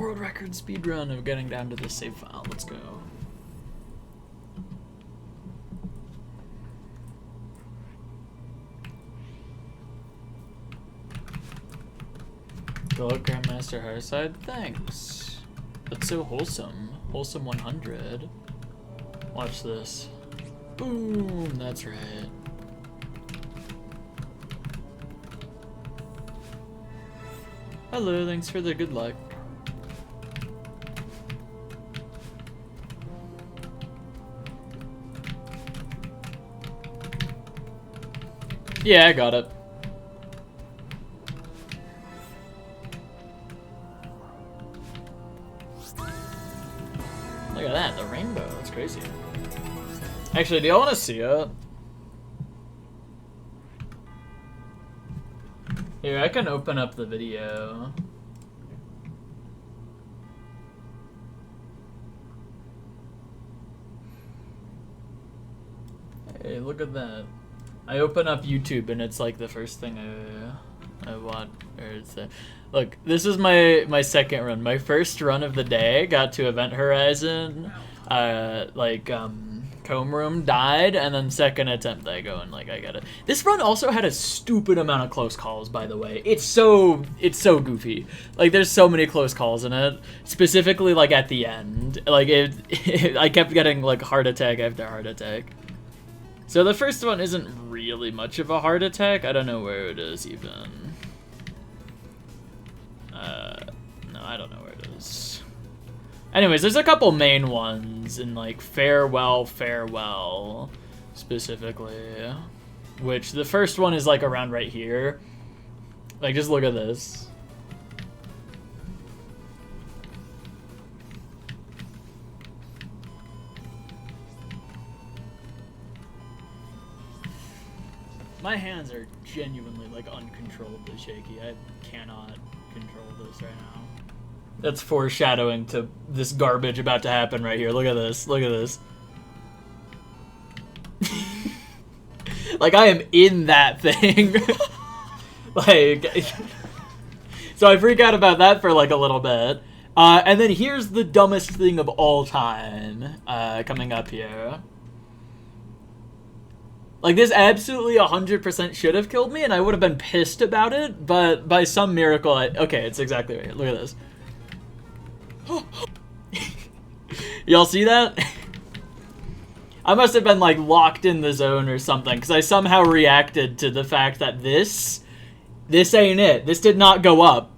World record speedrun of getting down to this save file. Let's go. Good luck, Grandmaster Harside. Thanks. That's so wholesome. Wholesome 100. Watch this. Boom. That's right. Hello, thanks for the good luck. Yeah, I got it. Look at that, the rainbow. That's crazy. Actually, do y'all want to see it? Here, I can open up the video. Hey, look at that. I open up YouTube and it's like the first thing I want. Or it's look, this is my second run. My first run of the day got to Event Horizon. Comb Room died, and then second attempt I go and like I get it. This run also had a stupid amount of close calls, by the way. It's so goofy. Like there's so many close calls in it. Specifically like at the end. Like I kept getting like heart attack after heart attack. So the first one isn't really much of a heart attack. I don't know where it is even. No, I don't know where it is. Anyways, there's a couple main ones in like Farewell, Farewell, specifically. Which the first one is like around right here. Like just look at this. My hands are genuinely like uncontrollably shaky. I cannot control this right now. That's foreshadowing to this garbage about to happen right here. Look at this. Look at this. Like, I am in that thing. Like, so I freak out about that for like a little bit. And then here's the dumbest thing of all time coming up here. Like, this absolutely 100% should have killed me, and I would have been pissed about it, but by some miracle, okay, it's exactly right here. Look at this. Y'all see that? I must have been, like, locked in the zone or something, because I somehow reacted to the fact that this ain't it. This did not go up.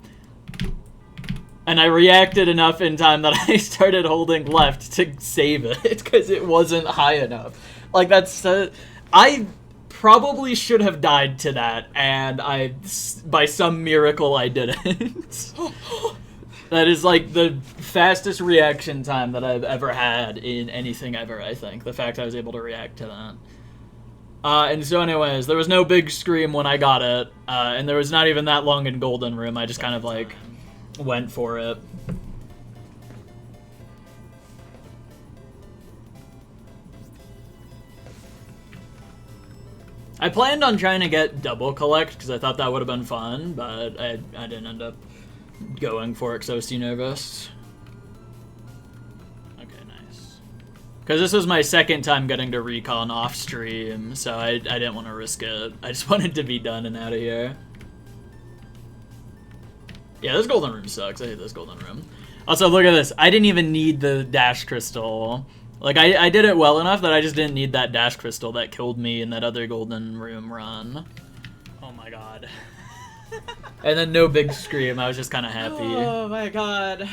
And I reacted enough in time that I started holding left to save it, because it wasn't high enough. Like, that's... I probably should have died to that, and by some miracle, I didn't. That is, like, the fastest reaction time that I've ever had in anything ever, I think. The fact I was able to react to that. And so anyways, there was no big scream when I got it, and there was not even that long in Golden Room. I just kind of, like, went for it. I planned on trying to get double collect because I thought that would have been fun, but I didn't end up going for it because I was too nervous. Okay, nice. Because this was my second time getting to recon off stream, so I didn't want to risk it. I just wanted to be done and out of here. Yeah, this Golden Room sucks. I hate this Golden Room. Also, look at this. I didn't even need the Dash Crystal. Like, I did it well enough that I just didn't need that Dash Crystal that killed me in that other Golden Room run. Oh my god. And then no big scream, I was just kind of happy. Oh my god.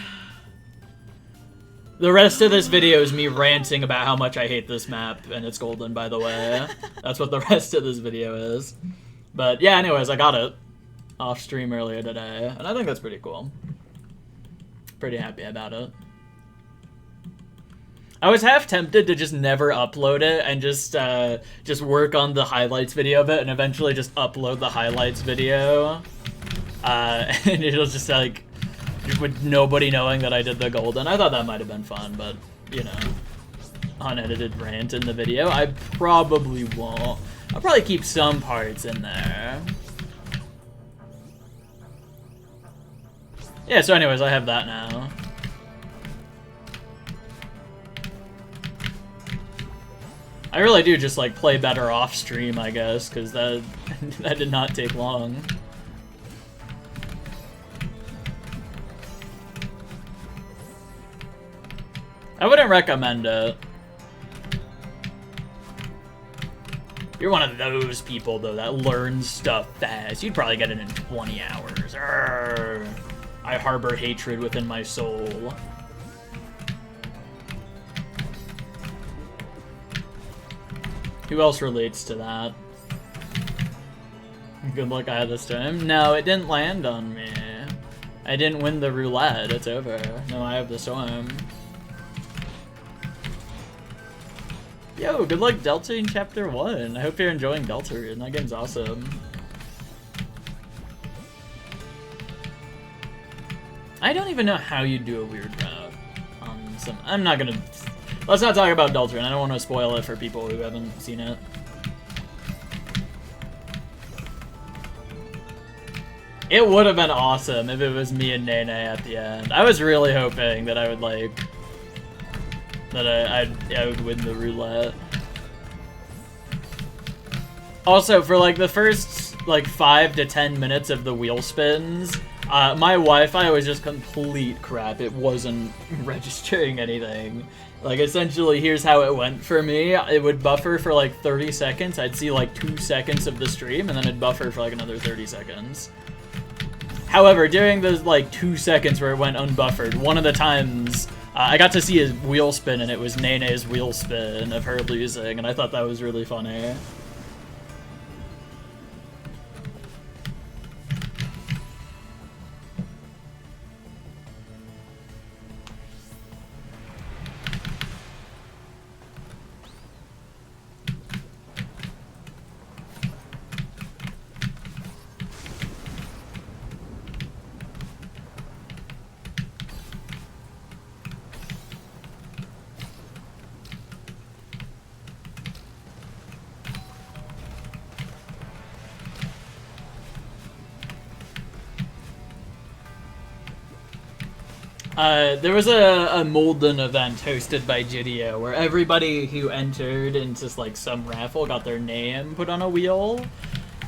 The rest of this video is me ranting about how much I hate this map, and it's golden, by the way. That's what the rest of this video is. But yeah, anyways, I got it off stream earlier today, and I think that's pretty cool. Pretty happy about it. I was half tempted to just never upload it and just work on the highlights video of it and eventually just upload the highlights video. And it'll just like, with nobody knowing that I did the golden. I thought that might have been fun, but, you know, unedited rant in the video. I probably won't. I'll probably keep some parts in there. Yeah, so anyways, I have that now. I really do just, like, play better off stream, I guess, because that, that did not take long. I wouldn't recommend it. You're one of those people, though, that learns stuff fast. You'd probably get it in 20 hours. Urgh. I harbor hatred within my soul. Who else relates to that? Good luck I had this time. No, it didn't land on me. I didn't win the roulette. It's over. No, I have the storm. Yo, good luck Deltarune Chapter 1. I hope you're enjoying Deltarune. That game's awesome. I don't even know how you do a weird route on some... I'm not gonna... Let's not talk about Deltarune. I don't want to spoil it for people who haven't seen it. It would have been awesome if it was me and Nene at the end. I was really hoping that I would, like... that I would win the roulette. Also, for like the first like 5 to 10 minutes of the wheel spins, my Wi-Fi was just complete crap. It wasn't registering anything. Like, essentially, here's how it went for me. It would buffer for like 30 seconds. I'd see like 2 seconds of the stream, and then it'd buffer for like another 30 seconds. However, during those like 2 seconds where it went unbuffered, one of the times I got to see his wheel spin, and it was Nene's wheel spin of her losing, and I thought that was really funny. There was a Molden event hosted by Gidio where everybody who entered into like some raffle got their name put on a wheel,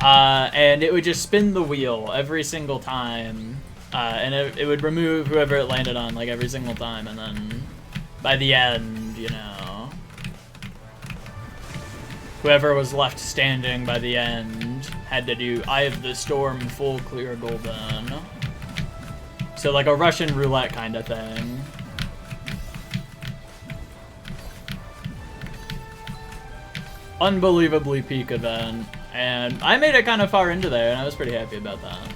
and it would just spin the wheel every single time, and it would remove whoever it landed on like every single time, and then by the end, you know, whoever was left standing by the end had to do Eye of the Storm full clear golden. So like a Russian roulette kind of thing. Unbelievably peak event. And I made it kind of far into there, and I was pretty happy about that.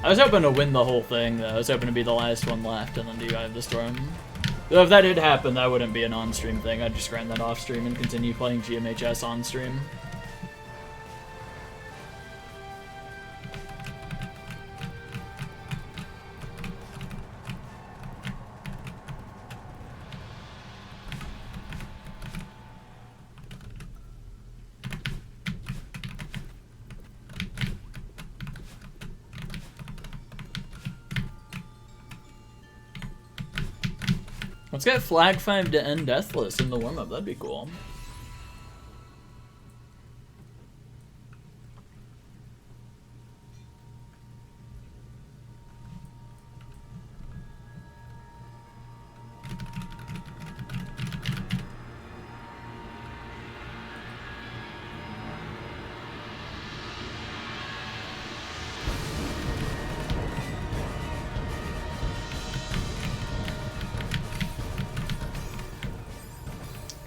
I was hoping to win the whole thing, though. I was hoping to be the last one left and then do Eye of the Storm. Though if that did happen, that wouldn't be an on-stream thing. I'd just grind that off-stream and continue playing GMHS on-stream. Let's get Flag 5 to end Deathless in the warm-up. That'd be cool.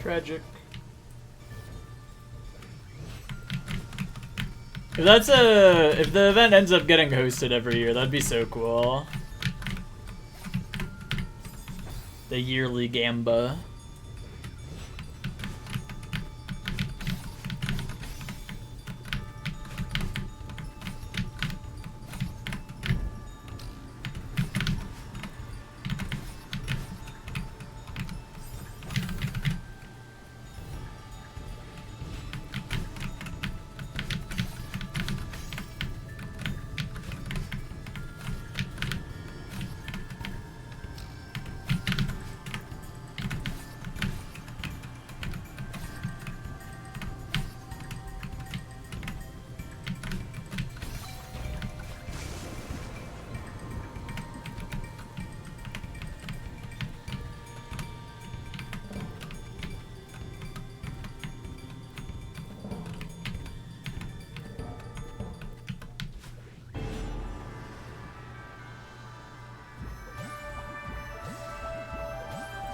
Tragic. If the event ends up getting hosted every year, that'd be so cool. The yearly Gamba.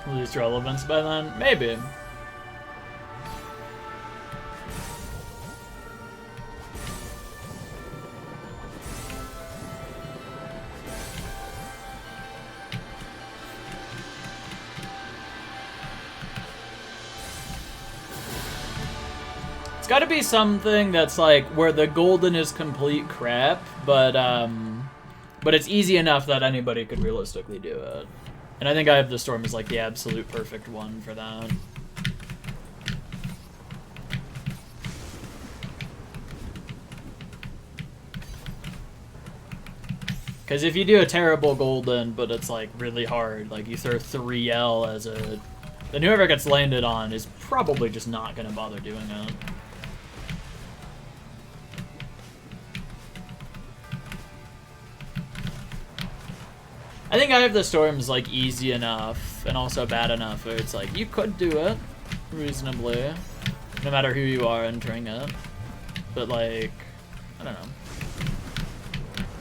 lose relevance by then? Maybe. It's gotta be something that's like where the golden is complete crap, but it's easy enough that anybody could realistically do it. And I think I have the Storm as like the absolute perfect one for that. Because if you do a terrible golden, but it's like really hard, like you throw 3L as a... then whoever gets landed on is probably just not going to bother doing it. I think I have the Storms like easy enough and also bad enough where it's like you could do it reasonably, no matter who you are entering it. But like, I don't know.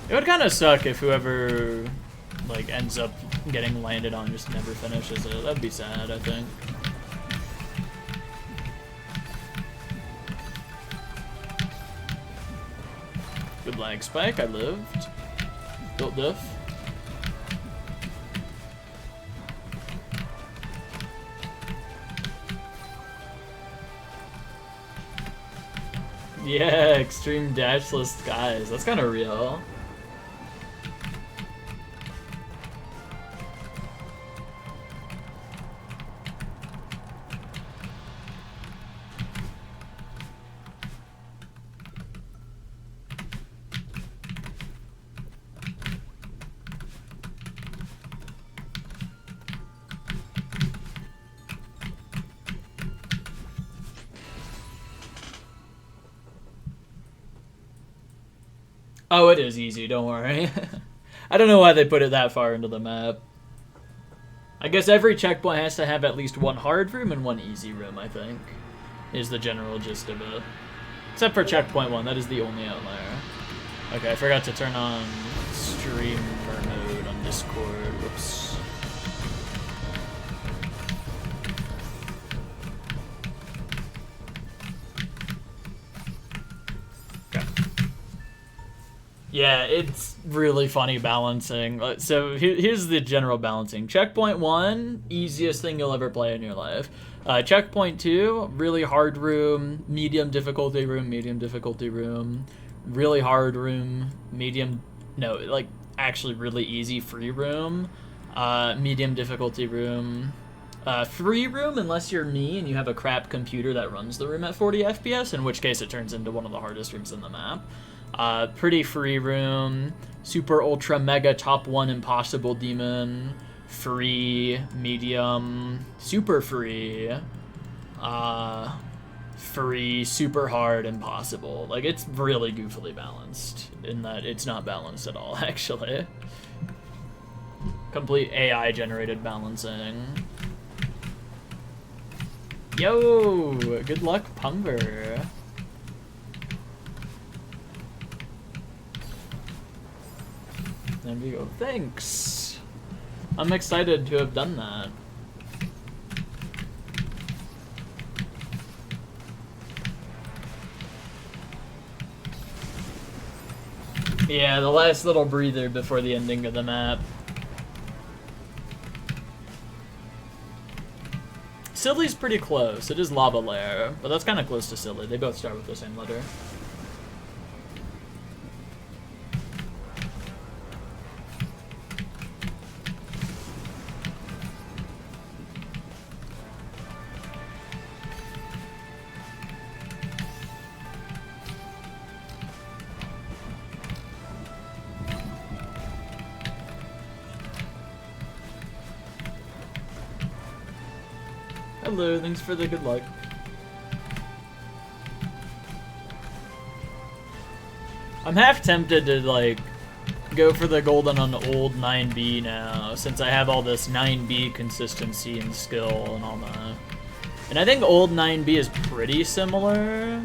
It would kind of suck if whoever like ends up getting landed on just never finishes it. That'd be sad, I think. Good lag spike, I lived. Built diff. Yeah, extreme dashless skies. That's kind of real. Oh, it is easy, don't worry. I don't know why they put it that far into the map. I guess every checkpoint has to have at least one hard room and one easy room, I think, is the general gist of it. Except for checkpoint 1, that is the only outlier. Okay, I forgot to turn on streamer mode on Discord. Whoops. Yeah, it's really funny balancing. So here's the general balancing. Checkpoint 1, easiest thing you'll ever play in your life. Checkpoint 2, really hard room, medium difficulty room, medium difficulty room, really hard room, actually really easy free room, medium difficulty room, free room unless you're me and you have a crap computer that runs the room at 40 FPS, in which case it turns into one of the hardest rooms in the map. Pretty free room, super ultra mega top 1 impossible demon, free, medium, super free, free, super hard, impossible. Like, it's really goofily balanced in that it's not balanced at all, actually. Complete AI generated balancing. Yo, good luck, Pumber. There we go. Thanks. I'm excited to have done that. Yeah, the last little breather before the ending of the map. Silly's pretty close. It is Lava Lair, but that's kind of close to Silly. They both start with the same letter. Hello, thanks for the good luck. I'm half tempted to, like, go for the golden on the old 9B now, since I have all this 9B consistency and skill and all that. And I think old 9B is pretty similar,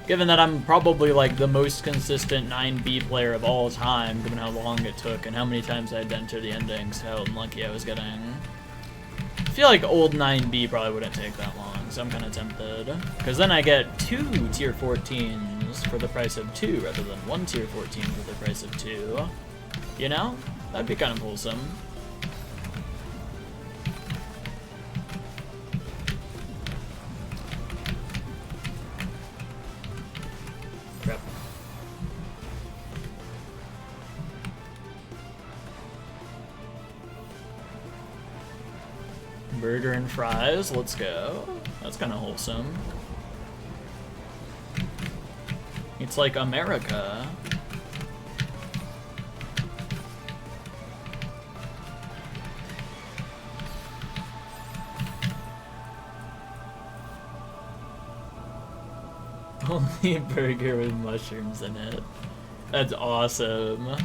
given that I'm probably, like, the most consistent 9B player of all time, given how long it took and how many times I had to enter the endings, how unlucky I was getting. I feel like old 9B probably wouldn't take that long, so I'm kind of tempted. Because then I get 2 tier 14s for the price of 2, rather than 1 tier 14 for the price of 2. You know? That'd be kind of wholesome. Crap. Burger and fries, let's go. That's kind of wholesome. It's like America. Only a burger with mushrooms in it. That's awesome.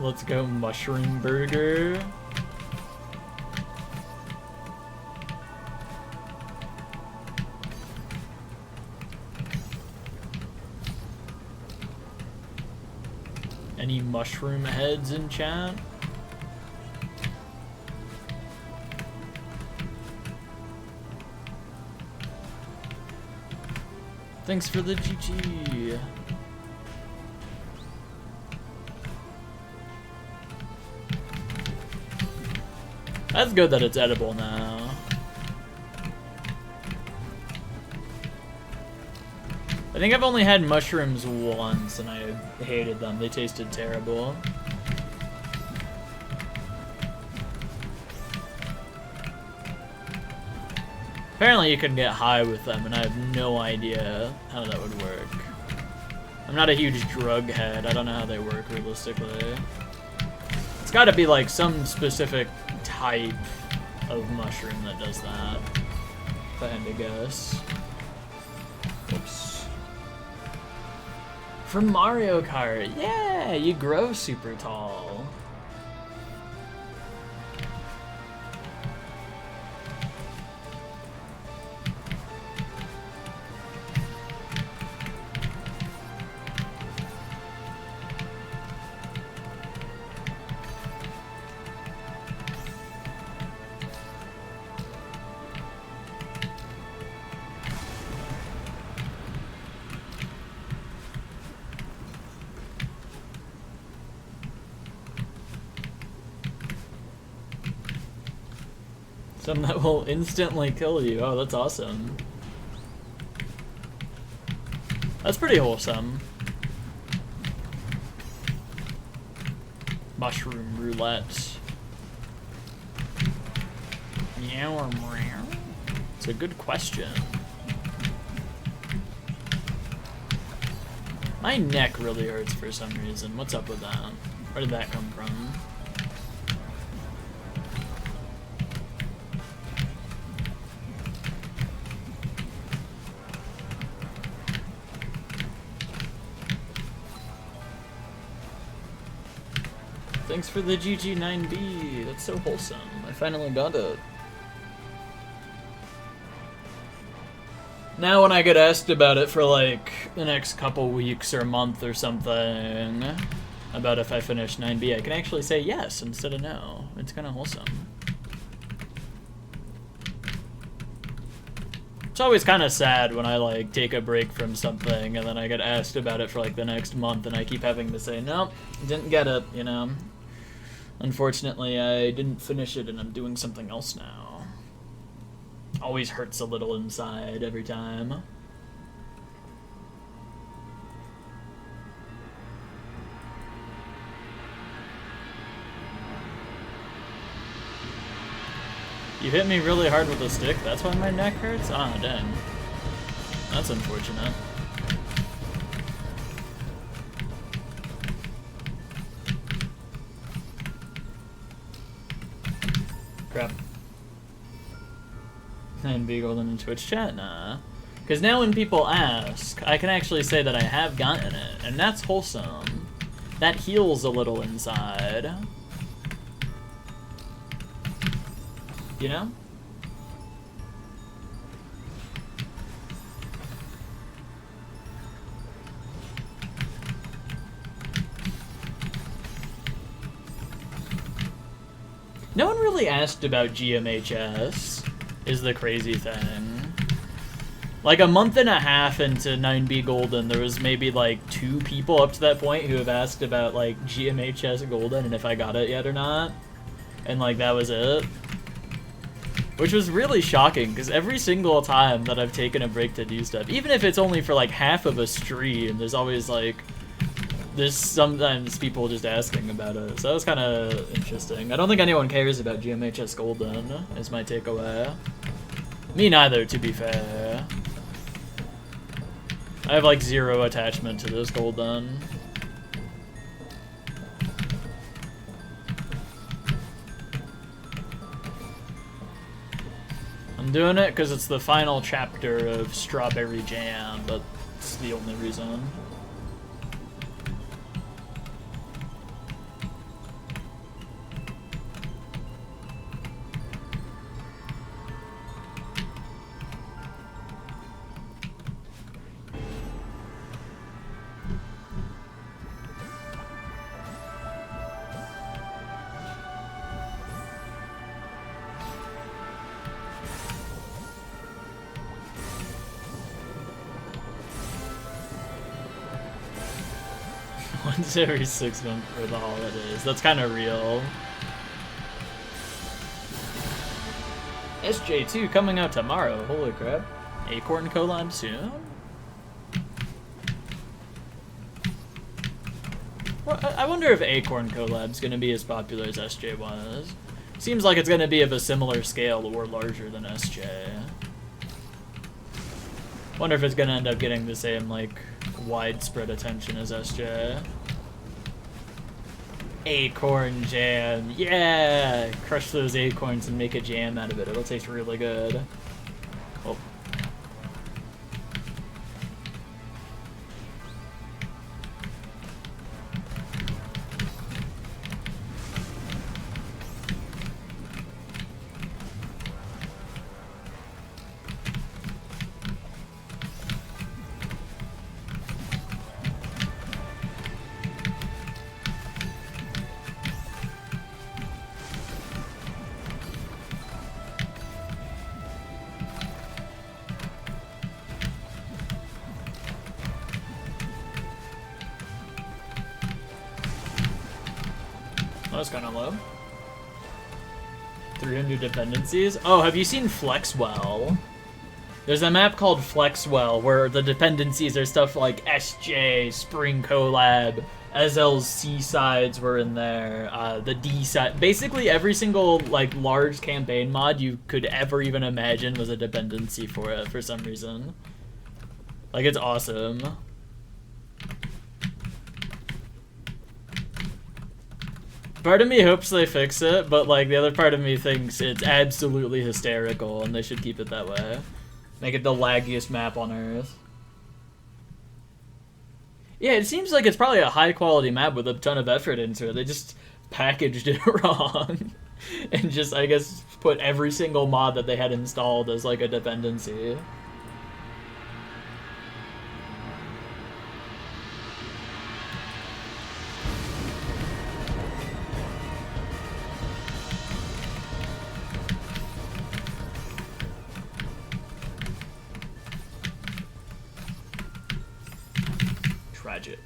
Let's go mushroom burger. Any mushroom heads in chat? Thanks for the GG. That's good that it's edible now. I think I've only had mushrooms once and I hated them. They tasted terrible. Apparently you can get high with them and I have no idea how that would work. I'm not a huge drug head. I don't know how they work realistically. It's gotta be like some specific type of mushroom that does that, if I had to guess. Whoops. From Mario Kart, yeah, you grow super tall. Some that will instantly kill you. Oh, that's awesome. That's pretty wholesome. Mushroom roulette. It's a good question. My neck really hurts for some reason. What's up with that? Where did that come from? Thanks for the GG9B. That's so wholesome. I finally got it. Now when I get asked about it for like the next couple weeks or month or something, about if I finish 9B, I can actually say yes instead of no. It's kind of wholesome. It's always kind of sad when I like take a break from something and then I get asked about it for like the next month and I keep having to say, nope, didn't get it, you know. Unfortunately, I didn't finish it and I'm doing something else now. Always hurts a little inside every time. You hit me really hard with a stick, that's why my neck hurts? Ah, dang. That's unfortunate. Crap. And be golden in Twitch chat? Nah. Because now when people ask, I can actually say that I have gotten it, and that's wholesome. That heals a little inside. You know? No one really asked about GMHS, is the crazy thing. Like a month and a half into 9B Golden, there was maybe like 2 people up to that point who have asked about like GMHS Golden and if I got it yet or not. And like that was it. Which was really shocking, because every single time that I've taken a break to do stuff, even if it's only for like half of a stream, there's always like, there's sometimes people just asking about it. So that was kind of interesting. I don't think anyone cares about GMHS Golden, is my takeaway. Me neither, to be fair. I have like 0 attachment to this Golden. I'm doing it because it's the final chapter of Strawberry Jam, but it's the only reason. Once every 6 months for the holidays. That's kind of real. SJ2 coming out tomorrow. Holy crap. Acorn collab soon? Well, I wonder if Acorn collab's gonna be as popular as SJ was. Seems like it's gonna be of a similar scale or larger than SJ. Wonder if it's gonna end up getting the same, like, widespread attention as SJ. Acorn jam. Yeah! Crush those acorns and make a jam out of it. It'll taste really good. Oh. That was kind of low. 300 dependencies. Oh, have you seen Flexwell? There's a map called Flexwell where the dependencies are stuff like SJ, Spring Collab, SL's C sides were in there, the D side. Basically every single like large campaign mod you could ever even imagine was a dependency for it for some reason. Like, it's awesome. Part of me hopes they fix it, but like the other part of me thinks it's absolutely hysterical and they should keep it that way. Make it the laggiest map on Earth. Yeah, it seems like it's probably a high quality map with a ton of effort into it. They just packaged it wrong. And just, I guess, put every single mod that they had installed as like a dependency. Tragic.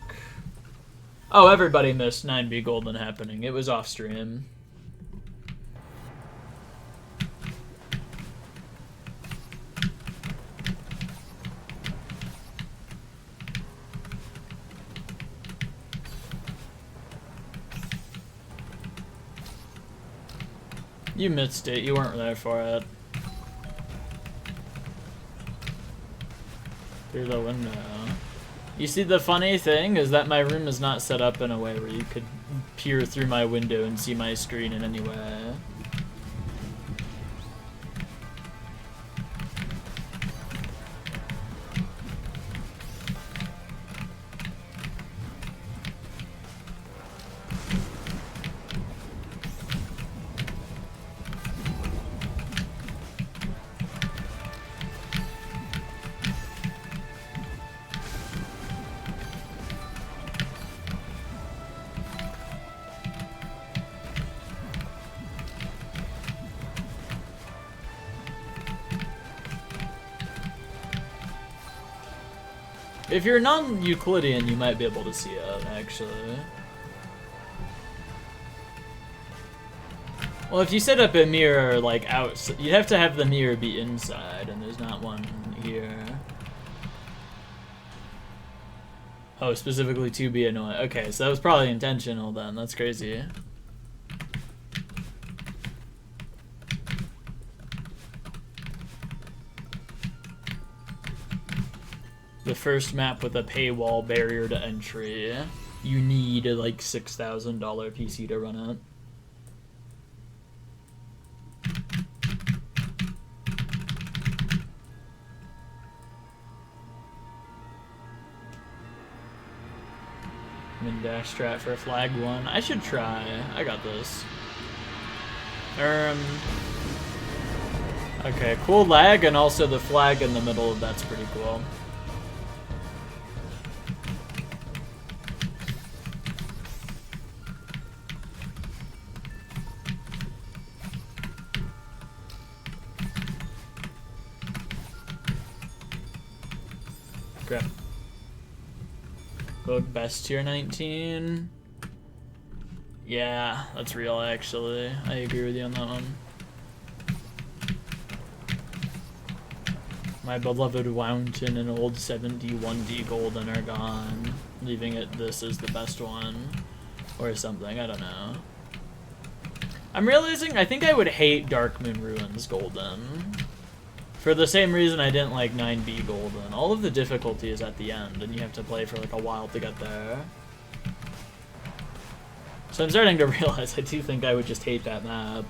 Oh, everybody missed 9B Golden happening. It was off stream. You missed it. You weren't there for it. Through the window. You see, the funny thing is that my room is not set up in a way where you could peer through my window and see my screen in any way. If you're non-Euclidean, you might be able to see it, actually. Well, if you set up a mirror, like, outside, you'd have to have the mirror be inside, and there's not one here. Oh, specifically to be annoying. Okay, so that was probably intentional then. That's crazy. The first map with a paywall barrier to entry. You need a, like, $6,000 PC to run it. Dash strat for flag 1. I should try. I got this. Okay, cool lag, and also the flag in the middle of that's pretty cool. Crap. Vote best tier 19. Yeah, that's real actually. I agree with you on that one. My beloved Wountain and old 71D Golden are gone, leaving it this as the best one. Or something, I don't know. I'm realizing I think I would hate Darkmoon Ruins Golden. For the same reason I didn't like 9B Golden. All of the difficulty is at the end, and you have to play for like a while to get there. So I'm starting to realize I do think I would just hate that map.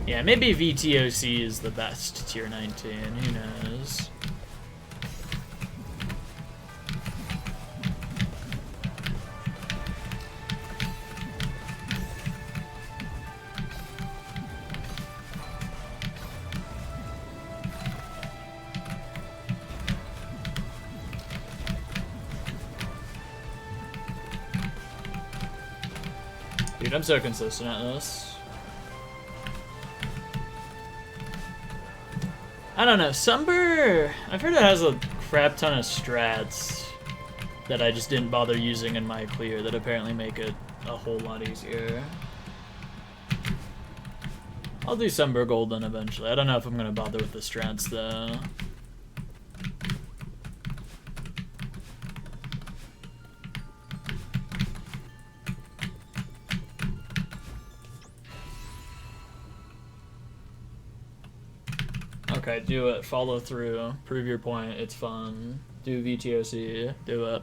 Yeah, maybe VTOC is the best tier 19, who knows. Dude, I'm so consistent at this. I don't know, Sumber, I've heard it has a crap ton of strats that I just didn't bother using in my clear that apparently make it a whole lot easier. I'll do Sumber Golden eventually. I don't know if I'm gonna bother with the strats though. Okay, do it. Follow through. Prove your point. It's fun. Do VTOC. Do it.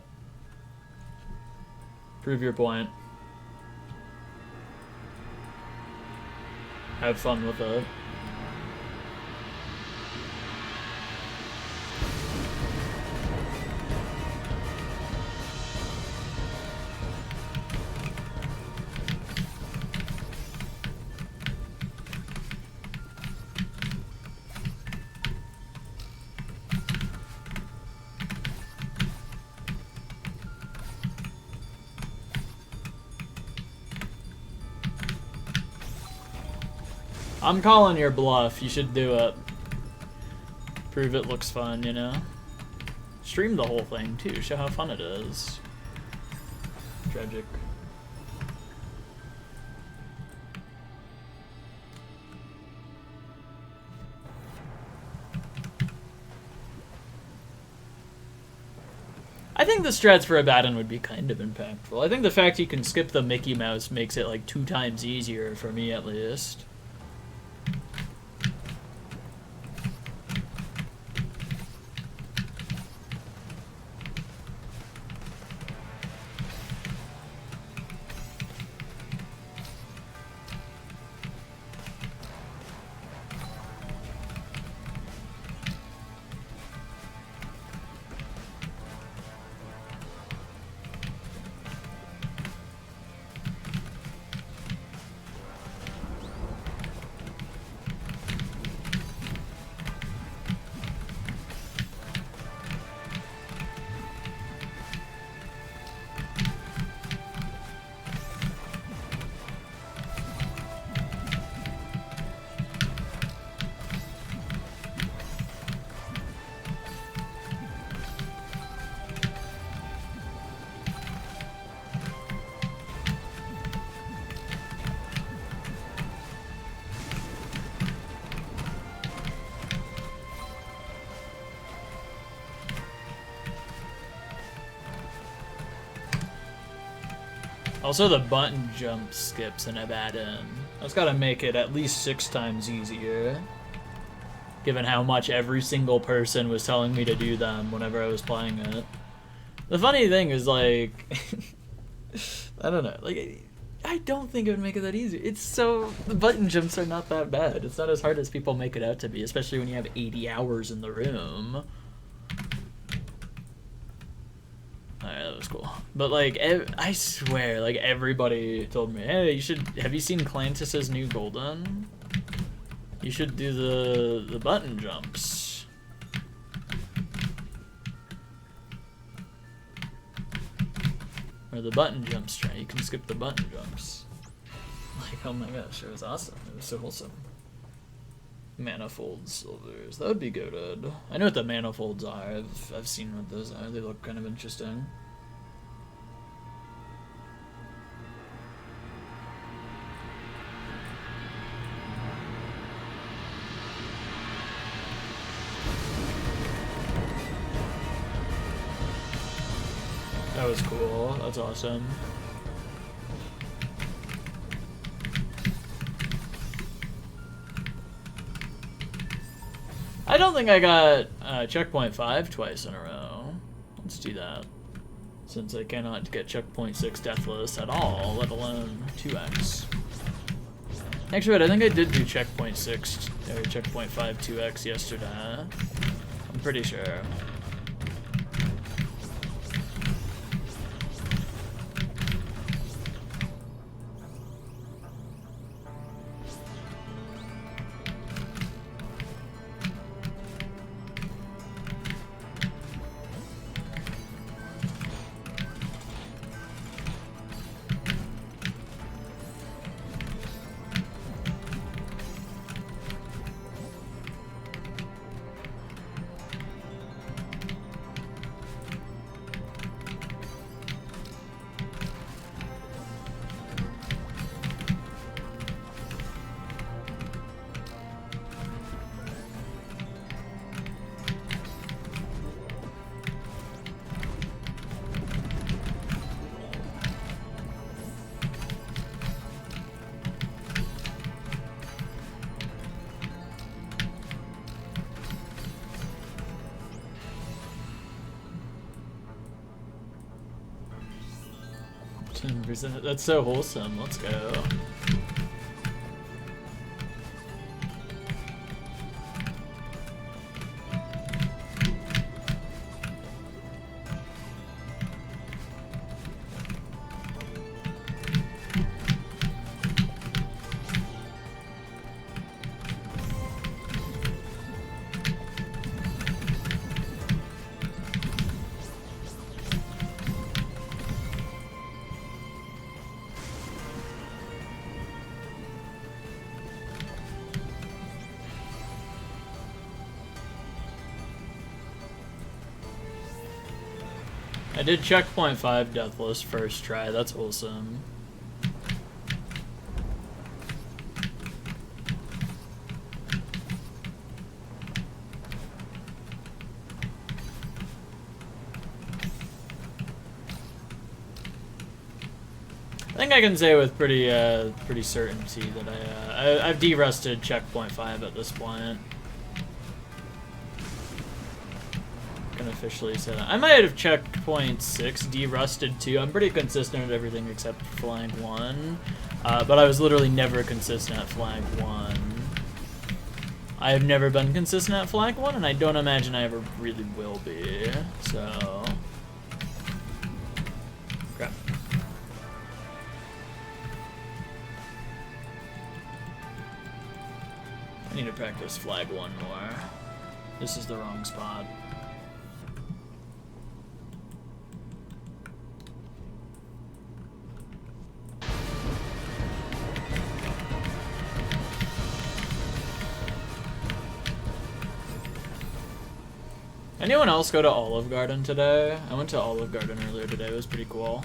Prove your point. Have fun with it. I'm calling your bluff. You should do it. Prove it looks fun, you know? Stream the whole thing, too. Show how fun it is. Tragic. I think the strats for Abaddon would be kind of impactful. I think the fact you can skip the Mickey Mouse makes it like 2 times easier, for me at least. Also, the button jump skips in a bad end. That's gotta make it at least 6 times easier. Given how much every single person was telling me to do them whenever I was playing it. The funny thing is, like, I don't know, like, I don't think it would make it that easy. It's so, the button jumps are not that bad. It's not as hard as people make it out to be, especially when you have 80 hours in the room. Alright, that was cool. But, like, I swear, like, everybody told me, hey, you should, have you seen Clantis's new Golden? You should do the button jumps. Or the button jumps try. You can skip the button jumps. Like, oh my gosh, it was awesome. It was so wholesome. Manifold silvers. That would be good. I know what the manifolds are. I've seen what those are. They look kind of interesting. That was cool. That's awesome. I don't think I got checkpoint 5 twice in a row. Let's do that. Since I cannot get checkpoint 6 deathless at all, let alone 2x. Actually, wait, I think I did do checkpoint 6 or checkpoint 5 2x yesterday. I'm pretty sure. That's so wholesome. Let's go. I did checkpoint 5 deathless first try. That's wholesome. I think I can say with pretty certainty that I've de-rusted checkpoint 5 at this point. Can officially say that. I might have checkpoint 6 de-rusted too. I'm pretty consistent at everything except flank 1, but I was literally never consistent at flank 1. I have never been consistent at flank 1, and I don't imagine I ever really will be. So, crap. I need to practice flag 1 more. This is the wrong spot. Anyone else go to Olive Garden today? I went to Olive Garden earlier today. It was pretty cool.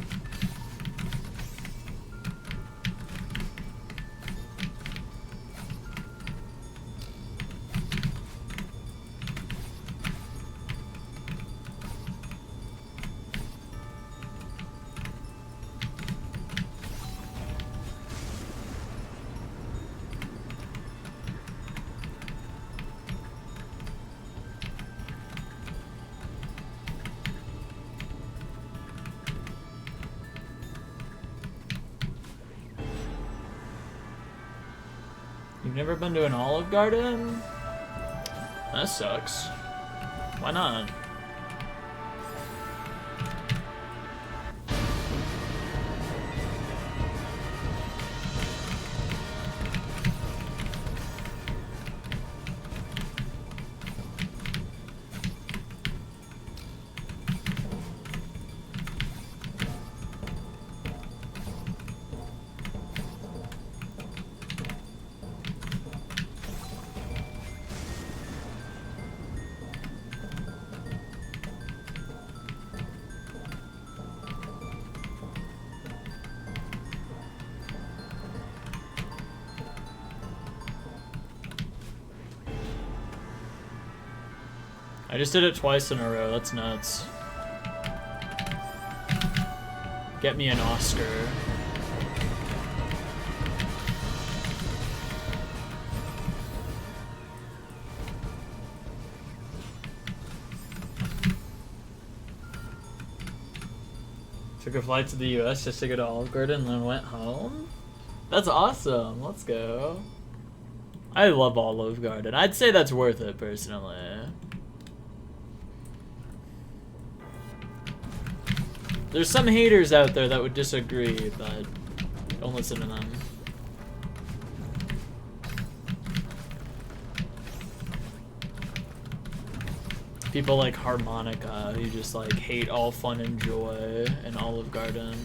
You've never been to an Olive Garden? That sucks. Why not? I just did it twice in a row, that's nuts. Get me an Oscar. Took a flight to the US just to go to Olive Garden and then went home? That's awesome, let's go. I love Olive Garden. I'd say that's worth it, personally. There's some haters out there that would disagree, but don't listen to them. People like Harmonica, who just like hate all fun and joy in Olive Garden.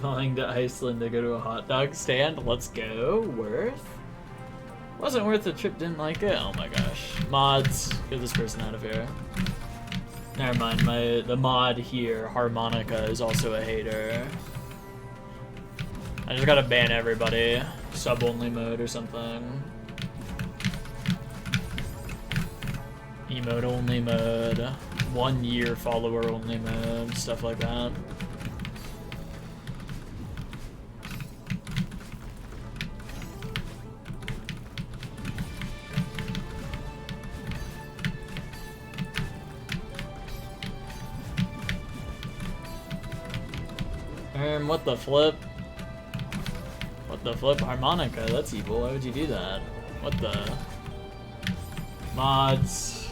Flying to Iceland to go to a hot dog stand. Let's go. Worth? Wasn't worth the trip, didn't like it? Oh my gosh. Mods. Get this person out of here. Never mind, the mod here, Harmonica, is also a hater. I just gotta ban everybody. Sub-only mode or something. Emote-only mode. 1 year follower-only mode. Stuff like that. What the flip? What the flip? Harmonica, that's evil. Why would you do that? What the? Mods.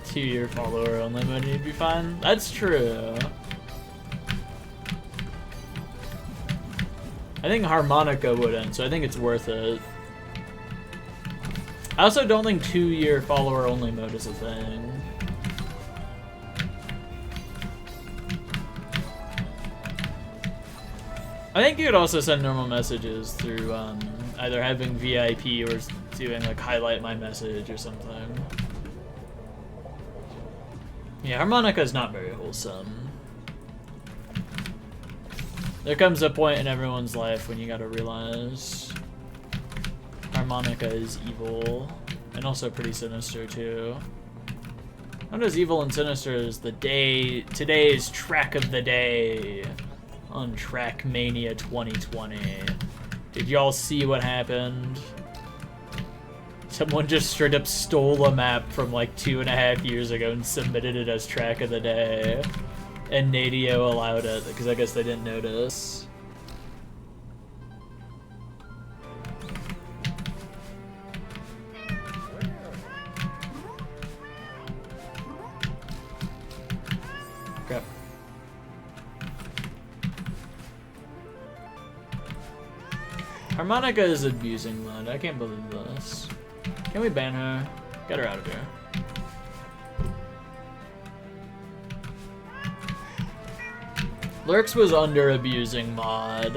Two-year follower only mode, you'd be fine. That's true. I think Harmonica wouldn't, so I think it's worth it. I also don't think 2-year follower only mode is a thing. I think you could also send normal messages through either having VIP or doing like highlight my message or something. Yeah, Harmonica is not very wholesome. There comes a point in everyone's life when you gotta realize Harmonica is evil, and also pretty sinister too. Not as evil and sinister as today's track of the day on Trackmania 2020. Did y'all see what happened? Someone just straight up stole a map from like 2.5 years ago and submitted it as track of the day. And Nadio allowed it, because I guess they didn't notice. Crap. Harmonica is abusing Lund. I can't believe this. Can we ban her? Get her out of here. Lurks was under abusing mod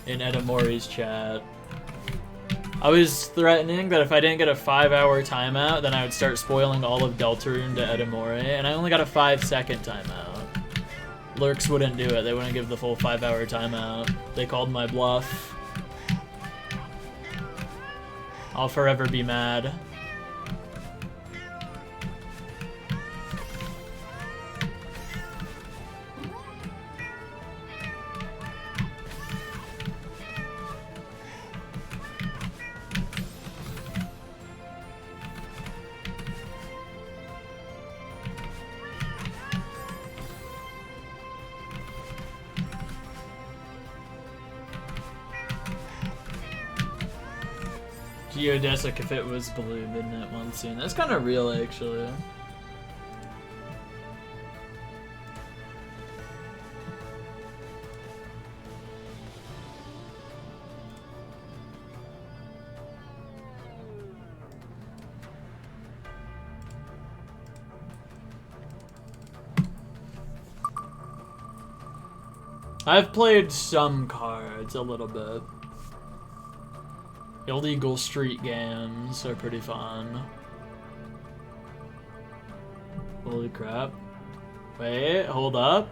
in Edamori's chat. I was threatening that if I didn't get a 5-hour timeout, then I would start spoiling all of Deltarune to Edamori, and I only got a 5-second timeout. Lurks wouldn't do it. They wouldn't give the full 5-hour timeout. They called my bluff. I'll forever be mad. Geodesic if it was blue, Midnight Monsoon. That's kind of real, actually. I've played some cards, a little bit. Illegal street games are pretty fun. Holy crap. Wait, hold up.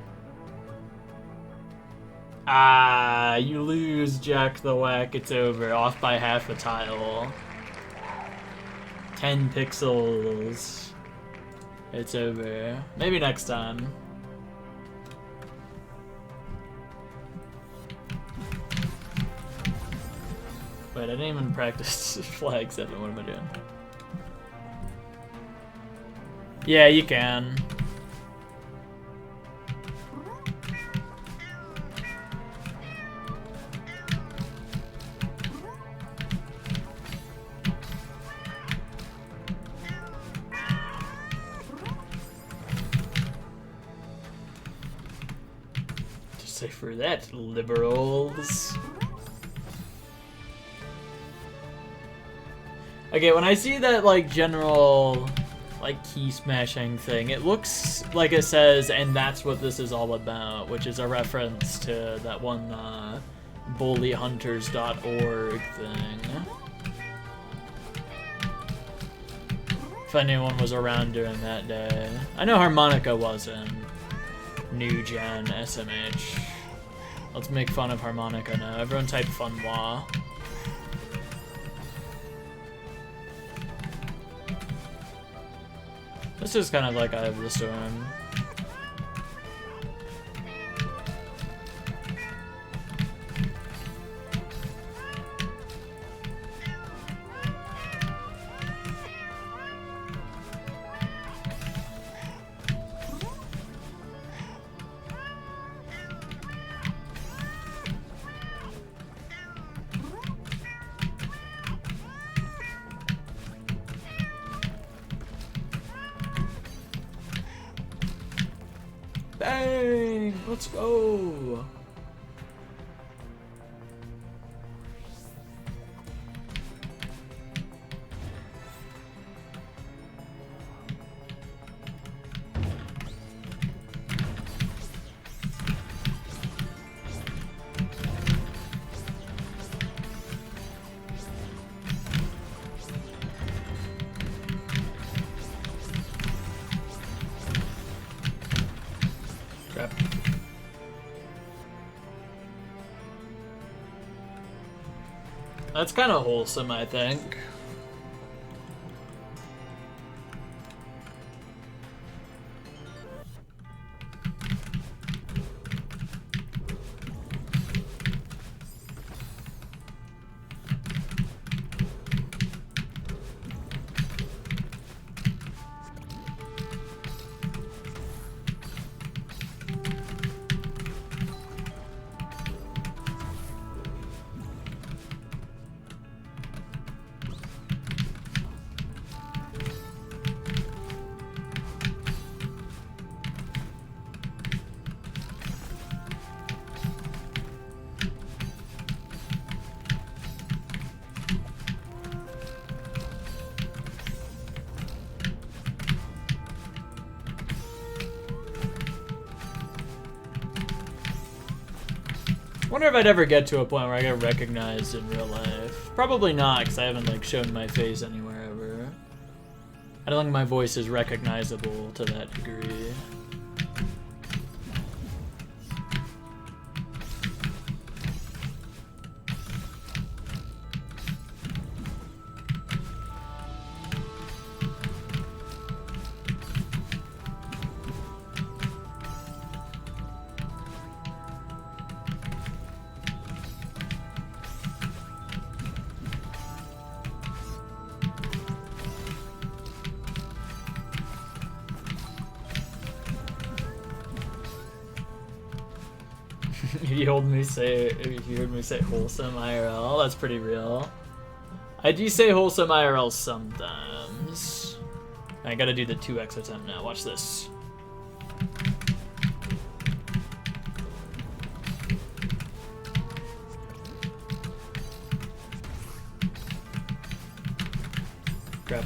Ah, you lose, Jack the Whack. It's over. Off by half a tile. 10 pixels. It's over. Maybe next time. Wait, I didn't even practice flag 7. What am I doing? Yeah, you can. Just say for that, liberals. Okay, when I see that, like, general, like, key smashing thing, it looks like it says, and that's what this is all about, which is a reference to that one, bullyhunters.org thing. If anyone was around during that day. I know Harmonica wasn't. New Gen SMH. Let's make fun of Harmonica now. Everyone type funwa. This is kind of like Eye of the Storm. Bang! Let's go! Crap. That's kind of wholesome, I think. I wonder if I'd ever get to a point where I get recognized in real life. Probably not, because I haven't like shown my face anywhere ever. I don't think my voice is recognizable to that degree. you heard me say wholesome IRL, that's pretty real. I do say wholesome IRL sometimes. I gotta do the 2x attempt now. Watch this. Crap.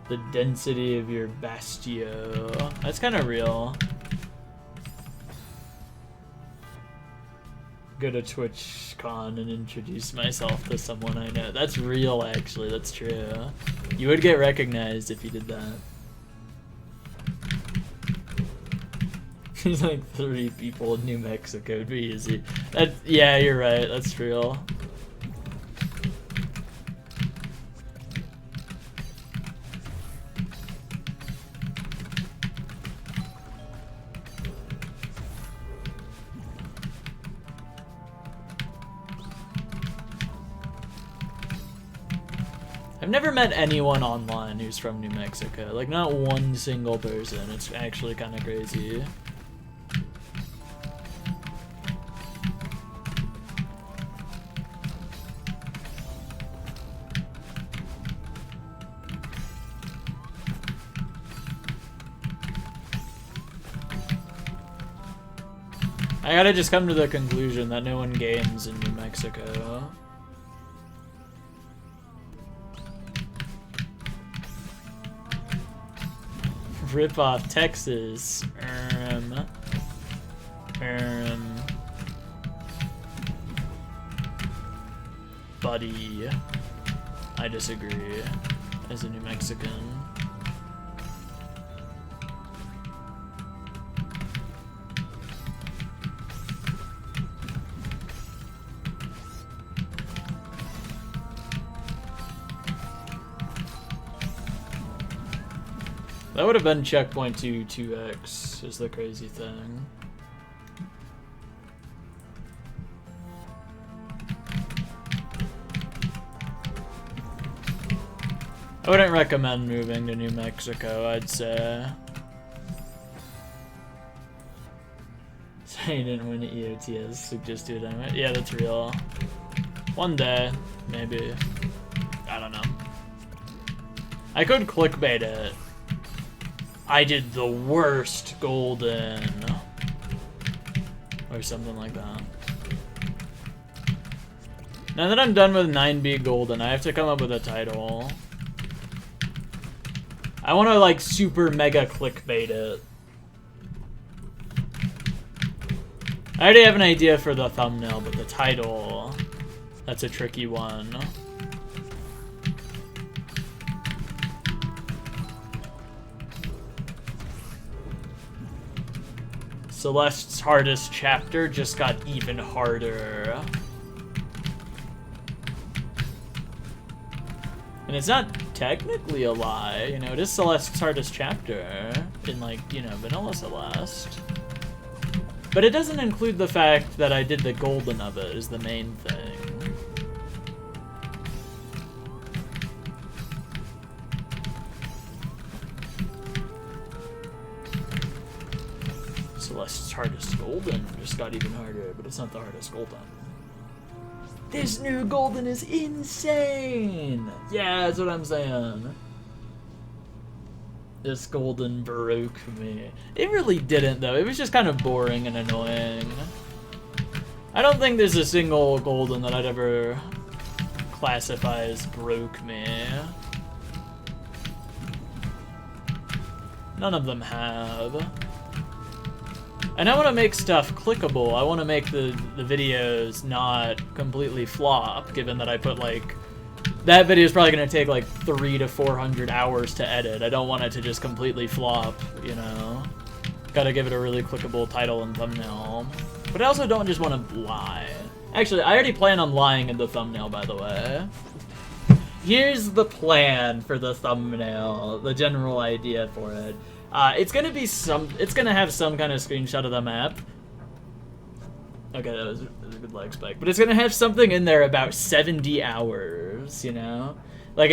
The density of your Bastio. That's kind of real. Go to TwitchCon and introduce myself to someone I know. That's real, actually. That's true. You would get recognized if you did that. There's like 3 people in New Mexico. It'd be easy. Yeah, you're right. That's real. I've never met anyone online who's from New Mexico. Like, not one single person. It's actually kind of crazy. I gotta just come to the conclusion that no one games in New Mexico. Rip off Texas. Buddy. I disagree. As a New Mexican. That would have been checkpoint 2x is the crazy thing. I wouldn't recommend moving to New Mexico, I'd say. So you didn't win EOTS, so just do it. Yeah, that's real. One day, maybe. I don't know. I could clickbait it. I did the worst golden. Or something like that. Now that I'm done with 9B golden, I have to come up with a title. I want to like super mega clickbait it. I already have an idea for the thumbnail, but the title, that's a tricky one. Celeste's hardest chapter just got even harder. And it's not technically a lie, you know, it is Celeste's hardest chapter in, like, you know, vanilla Celeste. But it doesn't include the fact that I did the golden of it is the main thing. Celeste's hardest golden just got even harder, but it's not the hardest golden. This new golden is insane! Yeah, that's what I'm saying. This golden broke me. It really didn't, though. It was just kind of boring and annoying. I don't think there's a single golden that I'd ever classify as broke me. None of them have. And I want to make stuff clickable. I want to make the videos not completely flop, given that I put, like... That video is probably going to take, like, 300 to 400 hours to edit. I don't want it to just completely flop, you know? Gotta give it a really clickable title and thumbnail. But I also don't just want to lie. Actually, I already plan on lying in the thumbnail, by the way. Here's the plan for the thumbnail, the general idea for it. It's gonna have some kind of screenshot of the map. Okay, that was a good lag spike. But it's gonna have something in there about 70 hours, you know? Like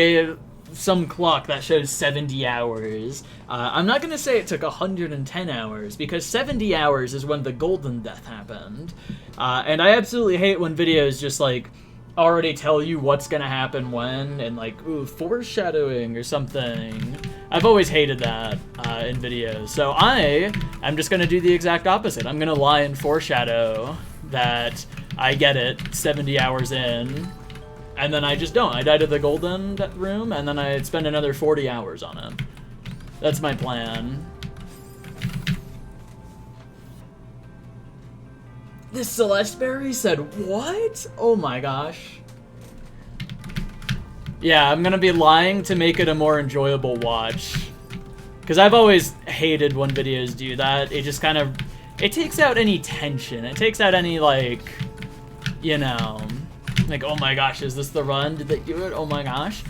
some clock that shows 70 hours. I'm not going to say it took 110 hours, because 70 hours is when the golden death happened. And I absolutely hate when videos just, like, already tell you what's going to happen when, and, like, ooh, foreshadowing or something. I've always hated that in videos. So I'm just going to do the exact opposite. I'm going to lie and foreshadow that I get it 70 hours in, and then I just don't. I die to the golden room, and then I spend another 40 hours on it. That's my plan. This Celeste Berry said, what? Oh my gosh. Yeah, I'm gonna be lying to make it a more enjoyable watch. Because I've always hated when videos do that. It just kind of, it takes out any tension. It takes out any, like, you know, like, oh my gosh, is this the run? Did they do it? Oh my gosh.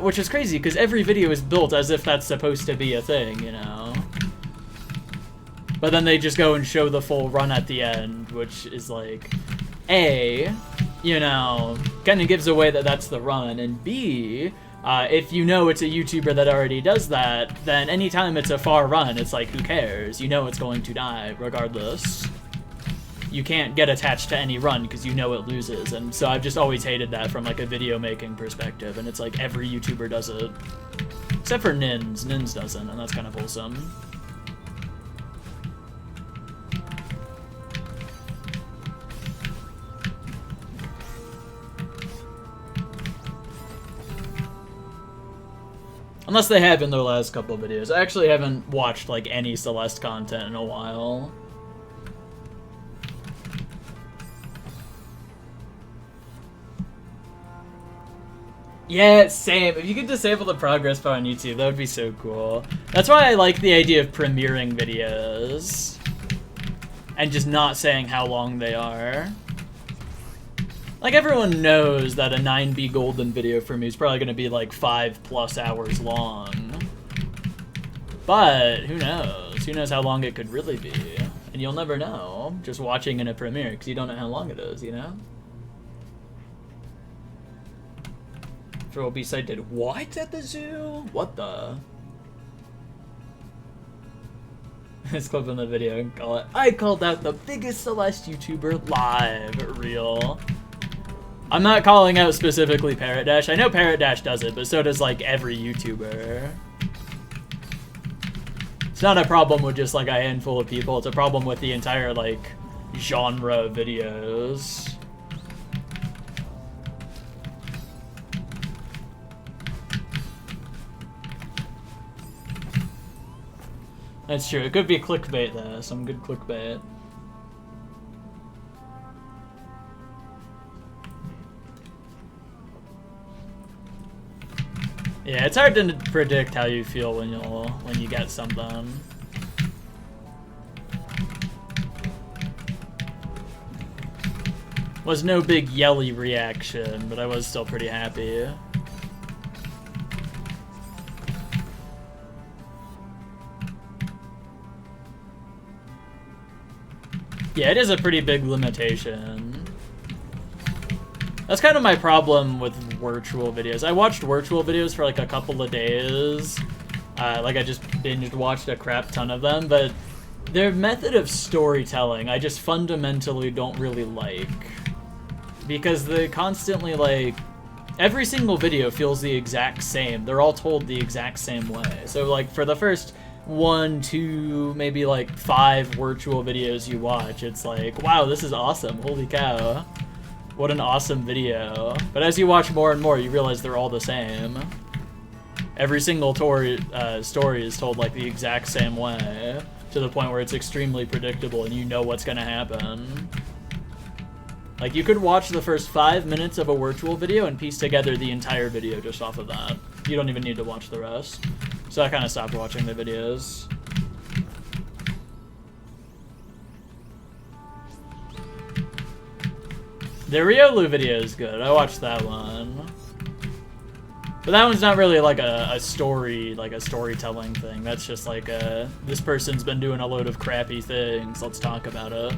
Which is crazy, because every video is built as if that's supposed to be a thing, you know? But then they just go and show the full run at the end, which is like, A, you know, kind of gives away that that's the run, and B, if you know it's a YouTuber that already does that, then anytime it's a far run, it's like, who cares? You know it's going to die, regardless. You can't get attached to any run because you know it loses, and so I've just always hated that from like a video making perspective, and it's like every YouTuber does it. Except for Nins. Nins doesn't, and that's kind of wholesome. Unless they have in their last couple of videos. I actually haven't watched like any Celeste content in a while. Yeah, same. If you could disable the progress bar on YouTube, that would be so cool. That's why I like the idea of premiering videos. And just not saying how long they are. Like, everyone knows that a 9B Golden video for me is probably going to be like 5+ hours long. But, who knows? Who knows how long it could really be? And you'll never know, just watching in a premiere, because you don't know how long it is, you know? B-side did what at the zoo? What the? Let's clip in the video and call it, I called out the biggest Celeste YouTuber live. Real. I'm not calling out specifically Parrot Dash. I know Parrot Dash does it, but so does like every YouTuber. It's not a problem with just like a handful of people. It's a problem with the entire like genre of videos. That's true. It could be clickbait though. Some good clickbait. Yeah, it's hard to predict how you feel when you get something. Was no big yelly reaction, but I was still pretty happy. Yeah, it is a pretty big limitation. That's kind of my problem with virtual videos. I watched virtual videos for like a couple of days. Like I just binge watched a crap ton of them, but their method of storytelling I just fundamentally don't really like. Because they constantly like, every single video feels the exact same. They're all told the exact same way. So like for the first 1, 2, maybe like 5 virtual videos you watch, it's like, wow, this is awesome, holy cow. What an awesome video. But as you watch more and more, you realize they're all the same. Every single story is told like the exact same way, to the point where it's extremely predictable and you know what's gonna happen. Like, you could watch the first 5 minutes of a virtual video and piece together the entire video just off of that. You don't even need to watch the rest. So I kind of stopped watching the videos. The Riolu video is good. I watched that one. But that one's not really like a story, like a storytelling thing. That's just like this person's been doing a load of crappy things. Let's talk about it.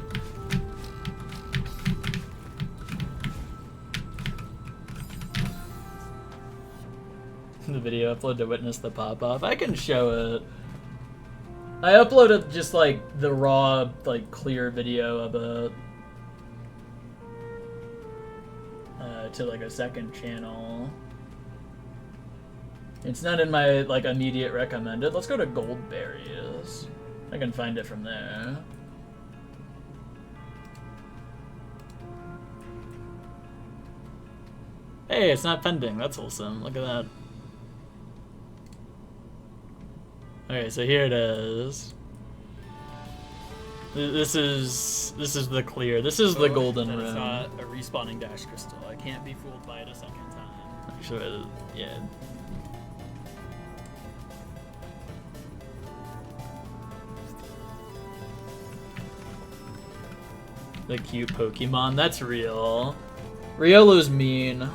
the video upload to witness the pop-off. I can show it. I uploaded just like the raw, like clear video of it to like a second channel. It's not in my like immediate recommended. Let's go to Goldberries. I can find it from there. Hey, it's not pending. That's wholesome. Look at that. Okay, so here it is. This is the clear. This is the golden room. It's not a respawning dash crystal. I can't be fooled by it a second time. Actually, yeah. The cute Pokemon. That's real. Riolu's mean.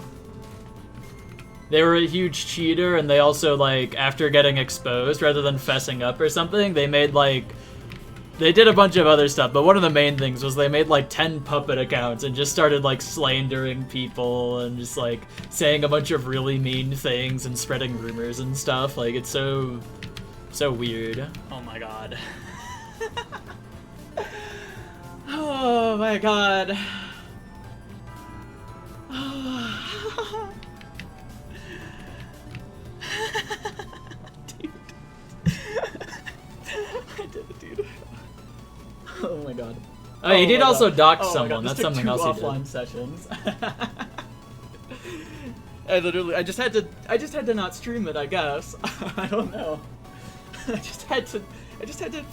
They were a huge cheater, and they also, like, after getting exposed, rather than fessing up or something, they made, like... They did a bunch of other stuff, but one of the main things was they made, like, 10 puppet accounts and just started, like, slandering people and just, like, saying a bunch of really mean things and spreading rumors and stuff. Like, it's so weird. Oh my god. Oh my god. Dude. I did it, dude. Oh my god. Oh, he did also dox someone. That's something else he did. Offline sessions. I just had to not stream it, I guess. I don't know. I just had to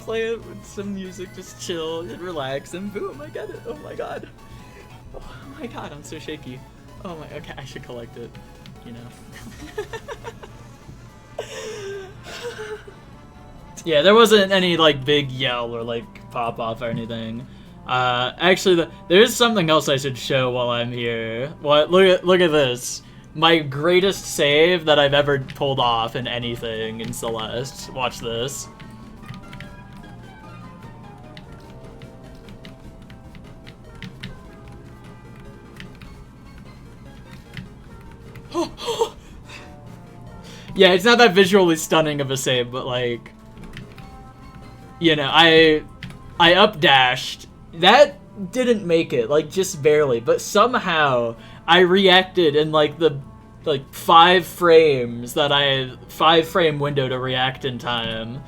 play it with some music, just chill and relax, and boom, I get it. Oh my god. Oh my god, I'm so shaky. Oh my, okay, I should collect it, you know. Yeah, there wasn't any, like, big yell or, like, pop-off or anything. Actually, there's something else I should show while I'm here. What? Look at this. My greatest save that I've ever pulled off in anything in Celeste. Watch this. Yeah, it's not that visually stunning of a save, but like, you know, I up-dashed. That didn't make it, like, just barely, but somehow I reacted in like the 5 frames that I had 5-frame window to react in time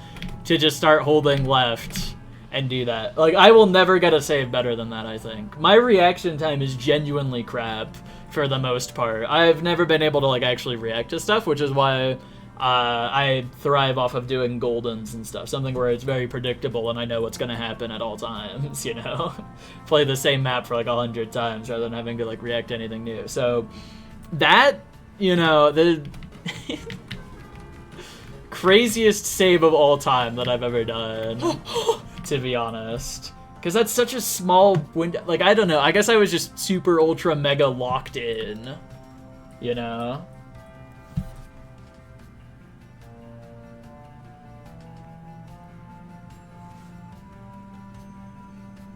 to just start holding left and do that. Like, I will never get a save better than that, I think. My reaction time is genuinely crap for the most part. I've never been able to, like, actually react to stuff, which is why I thrive off of doing Goldens and stuff. Something where it's very predictable and I know what's gonna happen at all times, you know? Play the same map for, like, 100 times rather than having to, like, react to anything new. So, that, you know, the craziest save of all time that I've ever done, to be honest. Because that's such a small window. Like, I don't know. I guess I was just super, ultra, mega locked in. You know?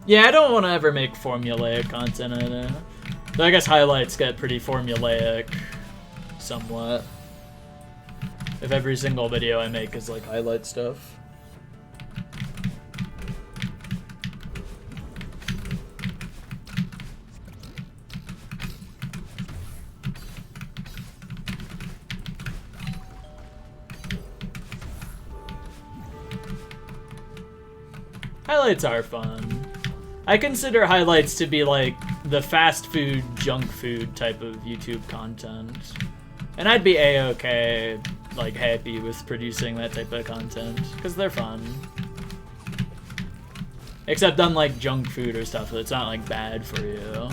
Yeah, I don't want to ever make formulaic content either. Though I guess highlights get pretty formulaic. Somewhat. If every single video I make is, like, highlight stuff. Highlights are fun. I consider highlights to be like the fast food, junk food type of YouTube content. And I'd be a-okay, like, happy with producing that type of content, because they're fun. Except unlike junk food or stuff, it's not, like, bad for you.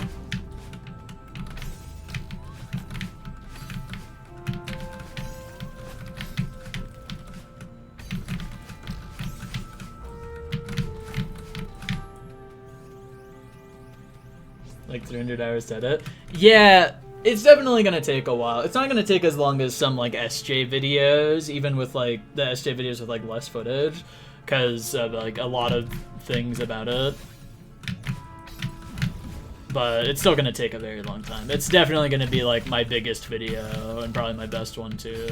Like 300 hours to edit? Yeah, it's definitely gonna take a while. It's not gonna take as long as some, like, SJ videos, even with, like, the SJ videos with, like, less footage, because of, like, a lot of things about it. but it's still gonna take a very long time. It's definitely gonna be like my biggest video and probably my best one too,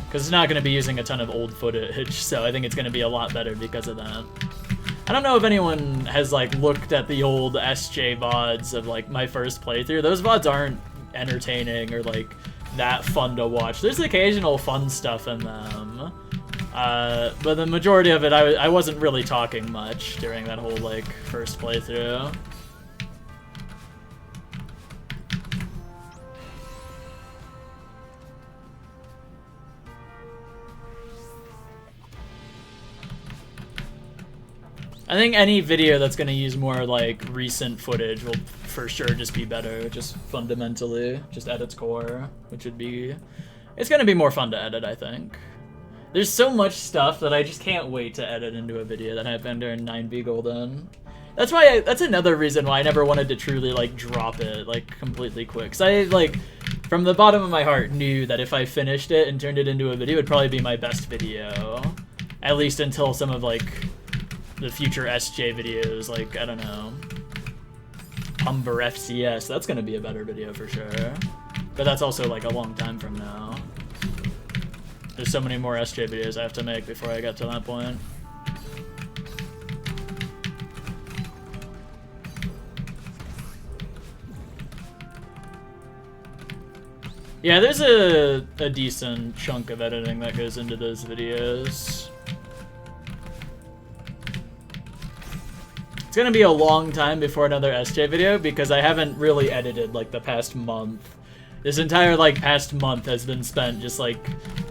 because it's not gonna be using a ton of old footage, so I think it's gonna be a lot better because of that. I don't know if anyone has like looked at the old SJ VODs of like my first playthrough. Those VODs aren't entertaining or like that fun to watch. There's occasional fun stuff in them, but the majority of it I wasn't really talking much during that whole like first playthrough. I think any video that's going to use more like recent footage will for sure just be better, just fundamentally, just at its core, which would be, it's going to be more fun to edit, I think. There's so much stuff that I just can't wait to edit into a video that happened during 9B Golden. That's why, that's another reason why I never wanted to truly like drop it like completely quick. Cause I like, from the bottom of my heart knew that if I finished it and turned it into a video, it would probably be my best video. At least until some of like the future SJ videos, like, I don't know, Umber FCS, that's gonna be a better video for sure. But that's also like a long time from now. There's so many more SJ videos I have to make before I get to that point. Yeah, there's a decent chunk of editing that goes into those videos. It's gonna be a long time before another SJ video because I haven't really edited like the past month. This entire like past month has been spent just like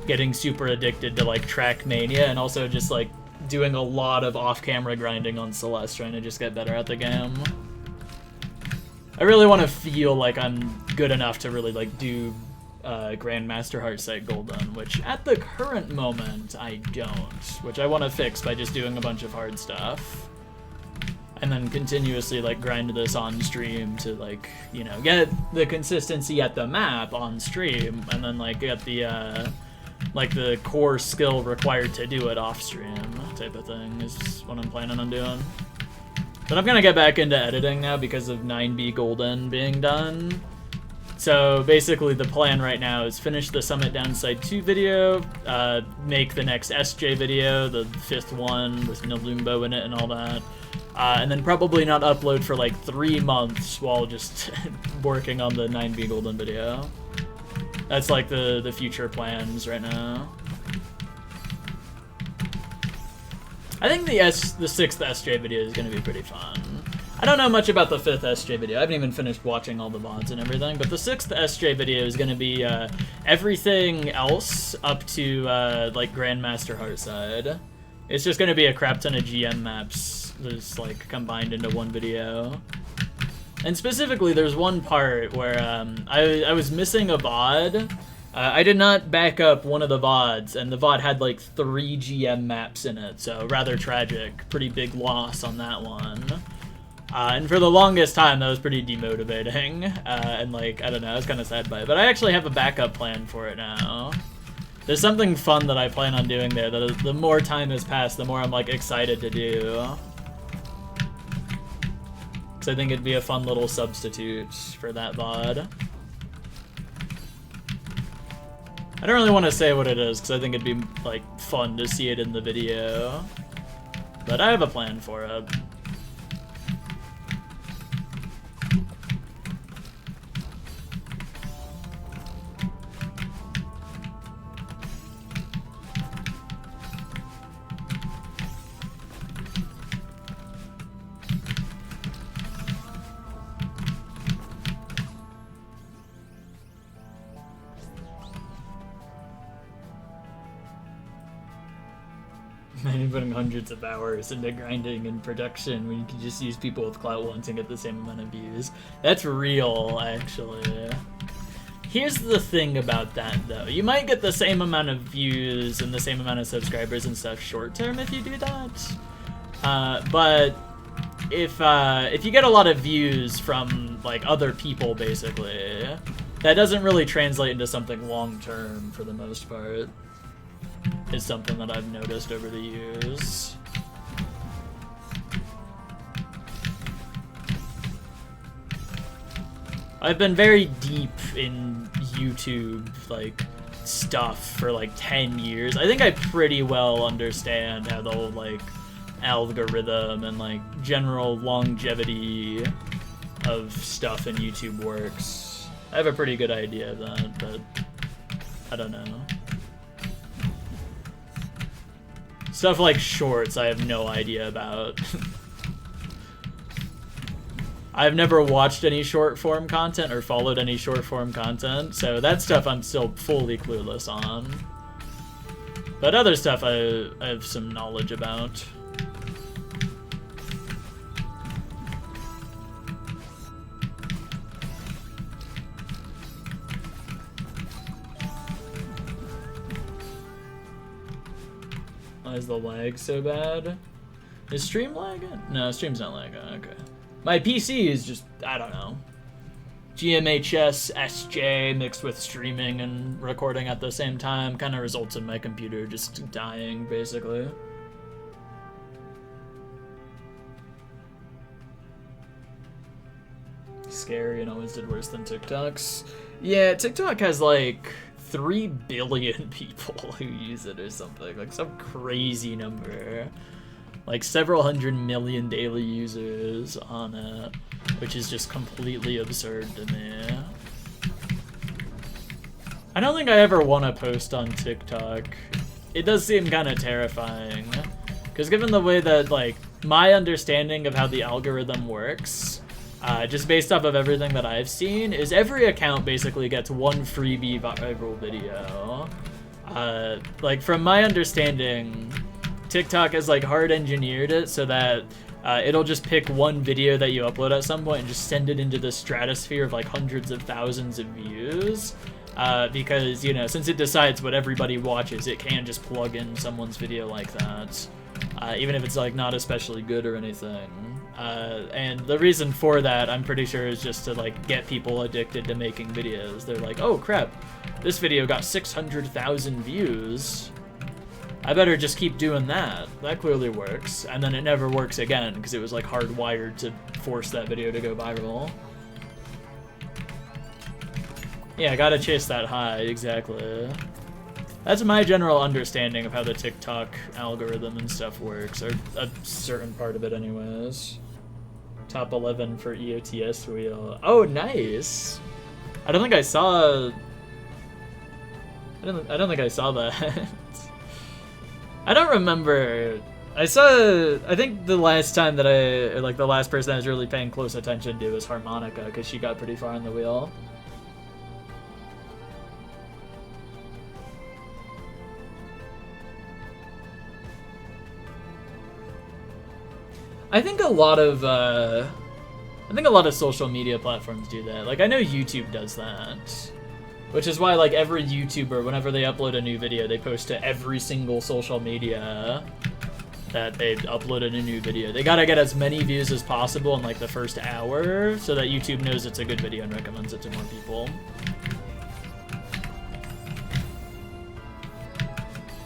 getting super addicted to like Trackmania and also just like doing a lot of off-camera grinding on Celeste, trying to just get better at the game. I really want to feel like I'm good enough to really like do Grandmaster Heartsite Golden, which at the current moment I don't, which I want to fix by just doing a bunch of hard stuff. And then continuously like grind this on stream to like, you know, get the consistency at the map on stream, and then like get the like the core skill required to do it off stream type of thing is what I'm planning on doing. But I'm gonna get back into editing now because of 9B Golden being done. So basically the plan right now is finish the Summit Downside 2 video, make the next SJ video, the 5th one with Nalumbo in it and all that. And then probably not upload for like 3 months while just working on the 9B Golden video. That's like the future plans right now. I think the 6th SJ video is going to be pretty fun. I don't know much about the 5th SJ video. I haven't even finished watching all the VODs and everything, but the 6th SJ video is going to be everything else up to like Grandmaster Heartside. It's just going to be a crap ton of GM maps that's like combined into one video. And specifically, there's one part where I was missing a VOD. I did not back up one of the VODs, and the VOD had like 3 GM maps in it, so rather tragic. Pretty big loss on that one. And for the longest time, that was pretty demotivating. And like, I don't know, I was kind of sad by it. But I actually have a backup plan for it now. There's something fun that I plan on doing there that the more time has passed, the more I'm like excited to do. Because I think it'd be a fun little substitute for that VOD. I don't really want to say what it is because I think it'd be like fun to see it in the video. But I have a plan for it. Imagine putting hundreds of hours into grinding and production when you can just use people with clout once and get the same amount of views. That's real, actually. Here's the thing about that, though. You might get the same amount of views and the same amount of subscribers and stuff short term if you do that. But if you get a lot of views from like other people, basically, that doesn't really translate into something long term for the most part. Is something that I've noticed over the years. I've been very deep in YouTube, like, stuff for, like, 10 years. I think I pretty well understand how the whole, like, algorithm and, like, general longevity of stuff in YouTube works. I have a pretty good idea of that, but I don't know. Stuff like shorts, I have no idea about. I've never watched any short form content or followed any short form content, so that stuff I'm still fully clueless on. But other stuff I have some knowledge about. Why is the lag so bad? Is stream lagging? No, stream's not lagging. Okay. My PC is just, I don't know. GMHS SJ mixed with streaming and recording at the same time kind of results in my computer just dying, basically. Scary and always did worse than TikTok's. Yeah, TikTok has like 3 billion people who use it or something, like some crazy number, like several hundred million daily users on it, which is just completely absurd to me. I don't think I ever want to post on TikTok. It does seem kind of terrifying, because given the way that, like, my understanding of how the algorithm works, just based off of everything that I've seen, is every account basically gets one freebie viral video. Like, from my understanding, TikTok has, like, hard engineered it so that it'll just pick one video that you upload at some point and just send it into the stratosphere of, like, hundreds of thousands of views. Because, you know, since it decides what everybody watches, it can just plug in someone's video like that. Even if it's, like, not especially good or anything. And the reason for that, I'm pretty sure, is just to, like, get people addicted to making videos. They're like, oh crap, this video got 600,000 views. I better just keep doing that. That clearly works. And then it never works again, because it was, like, hardwired to force that video to go viral. Yeah, gotta chase that high, exactly. That's my general understanding of how the TikTok algorithm and stuff works, or a certain part of it anyways. Top 11 for EOTS wheel. Oh, nice! I don't think I saw... I don't think I saw that. I don't remember... I think the last time that the last person I was really paying close attention to was Harmonica, because she got pretty far on the wheel. I think a lot of social media platforms do that. Like, I know YouTube does that, which is why, like, every YouTuber, whenever they upload a new video, they post to every single social media that they've uploaded a new video. They gotta get as many views as possible in, like, the first hour, so that YouTube knows it's a good video and recommends it to more people.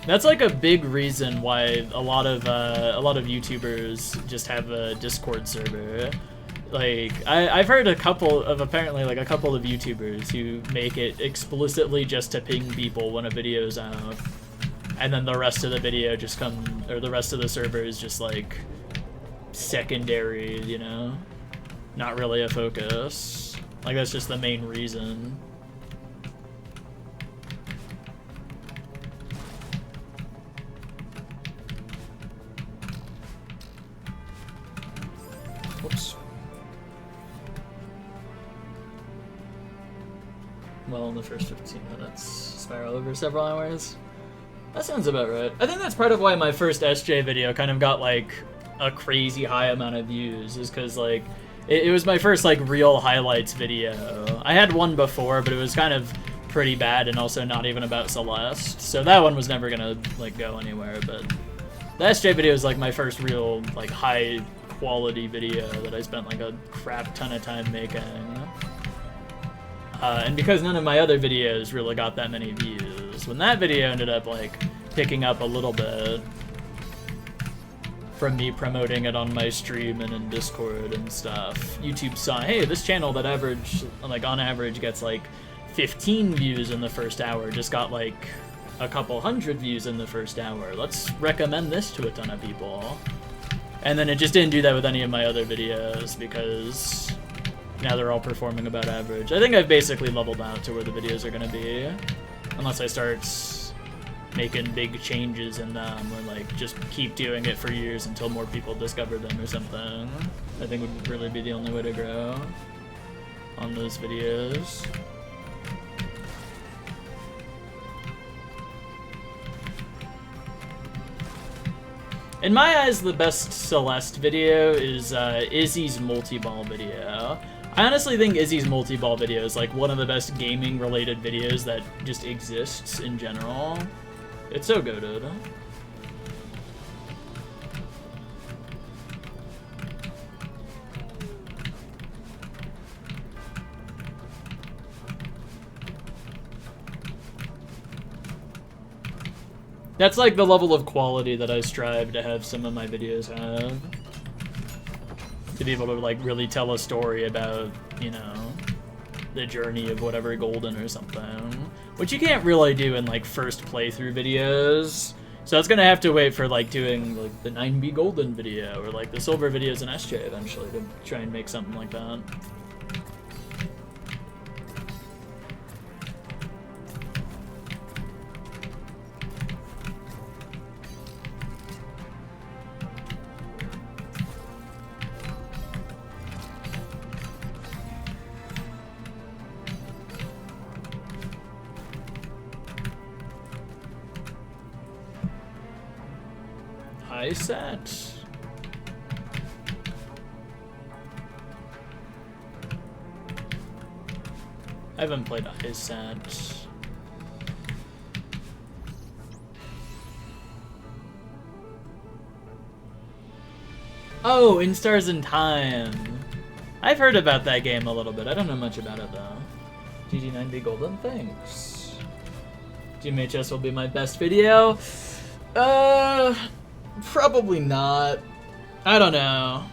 That's, like, a big reason why a lot of YouTubers just have a Discord server. Like, I've heard apparently a couple of YouTubers who make it explicitly just to ping people when a video's out, and then the rest of the video just the rest of the server is just, like, secondary, you know? Not really a focus. Like, that's just the main reason. Whoops. Well, in the first 15 minutes, spiral over several hours. That sounds about right. I think that's part of why my first SJ video kind of got, like, a crazy high amount of views, is because, like, it was my first, like, real highlights video. I had one before, but it was kind of pretty bad and also not even about Celeste, so that one was never gonna, like, go anywhere, but the SJ video is, like, my first real, like, high quality video that I spent, like, a crap ton of time making. And because none of my other videos really got that many views, when that video ended up, like, picking up a little bit, from me promoting it on my stream and in Discord and stuff. YouTube saw, hey, this channel that on average gets like 15 views in the first hour just got like a couple hundred views in the first hour. Let's recommend this to a ton of people. And then it just didn't do that with any of my other videos because now they're all performing about average. I think I've basically leveled out to where the videos are going to be. Unless I start making big changes in them or like just keep doing it for years until more people discover them or something. I think would really be the only way to grow on those videos. In my eyes, the best Celeste video is Izzy's multi-ball video. I honestly think Izzy's multi-ball video is like one of the best gaming-related videos that just exists in general. It's so goated. That's like the level of quality that I strive to have some of my videos have. To be able to like really tell a story about, you know, the journey of whatever golden or something. Which you can't really do in like first playthrough videos. So it's gonna have to wait for like doing like the 9B golden video or like the silver videos in SJ eventually to try and make something like that. Set. I haven't played a high set. Oh, In Stars in Time. I've heard about that game a little bit. I don't know much about it though. GG9B Golden, thanks. GMHS will be my best video. Probably not. I don't know.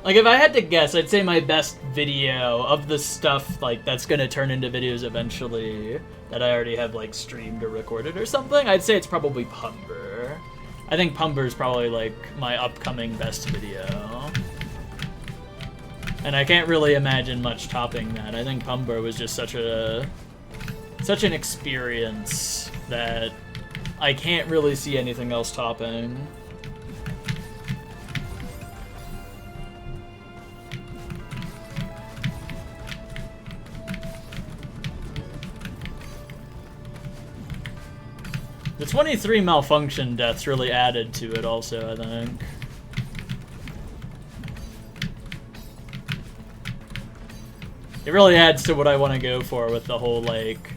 Like, if I had to guess, I'd say my best video of the stuff, like, that's gonna turn into videos eventually that I already have, like, streamed or recorded or something, I'd say it's probably Pumber. I think Pumber's probably, like, my upcoming best video. And I can't really imagine much topping that. I think Pumber was just such an experience that I can't really see anything else topping. The 23 malfunction deaths really added to it also, I think. It really adds to what I want to go for with the whole, like,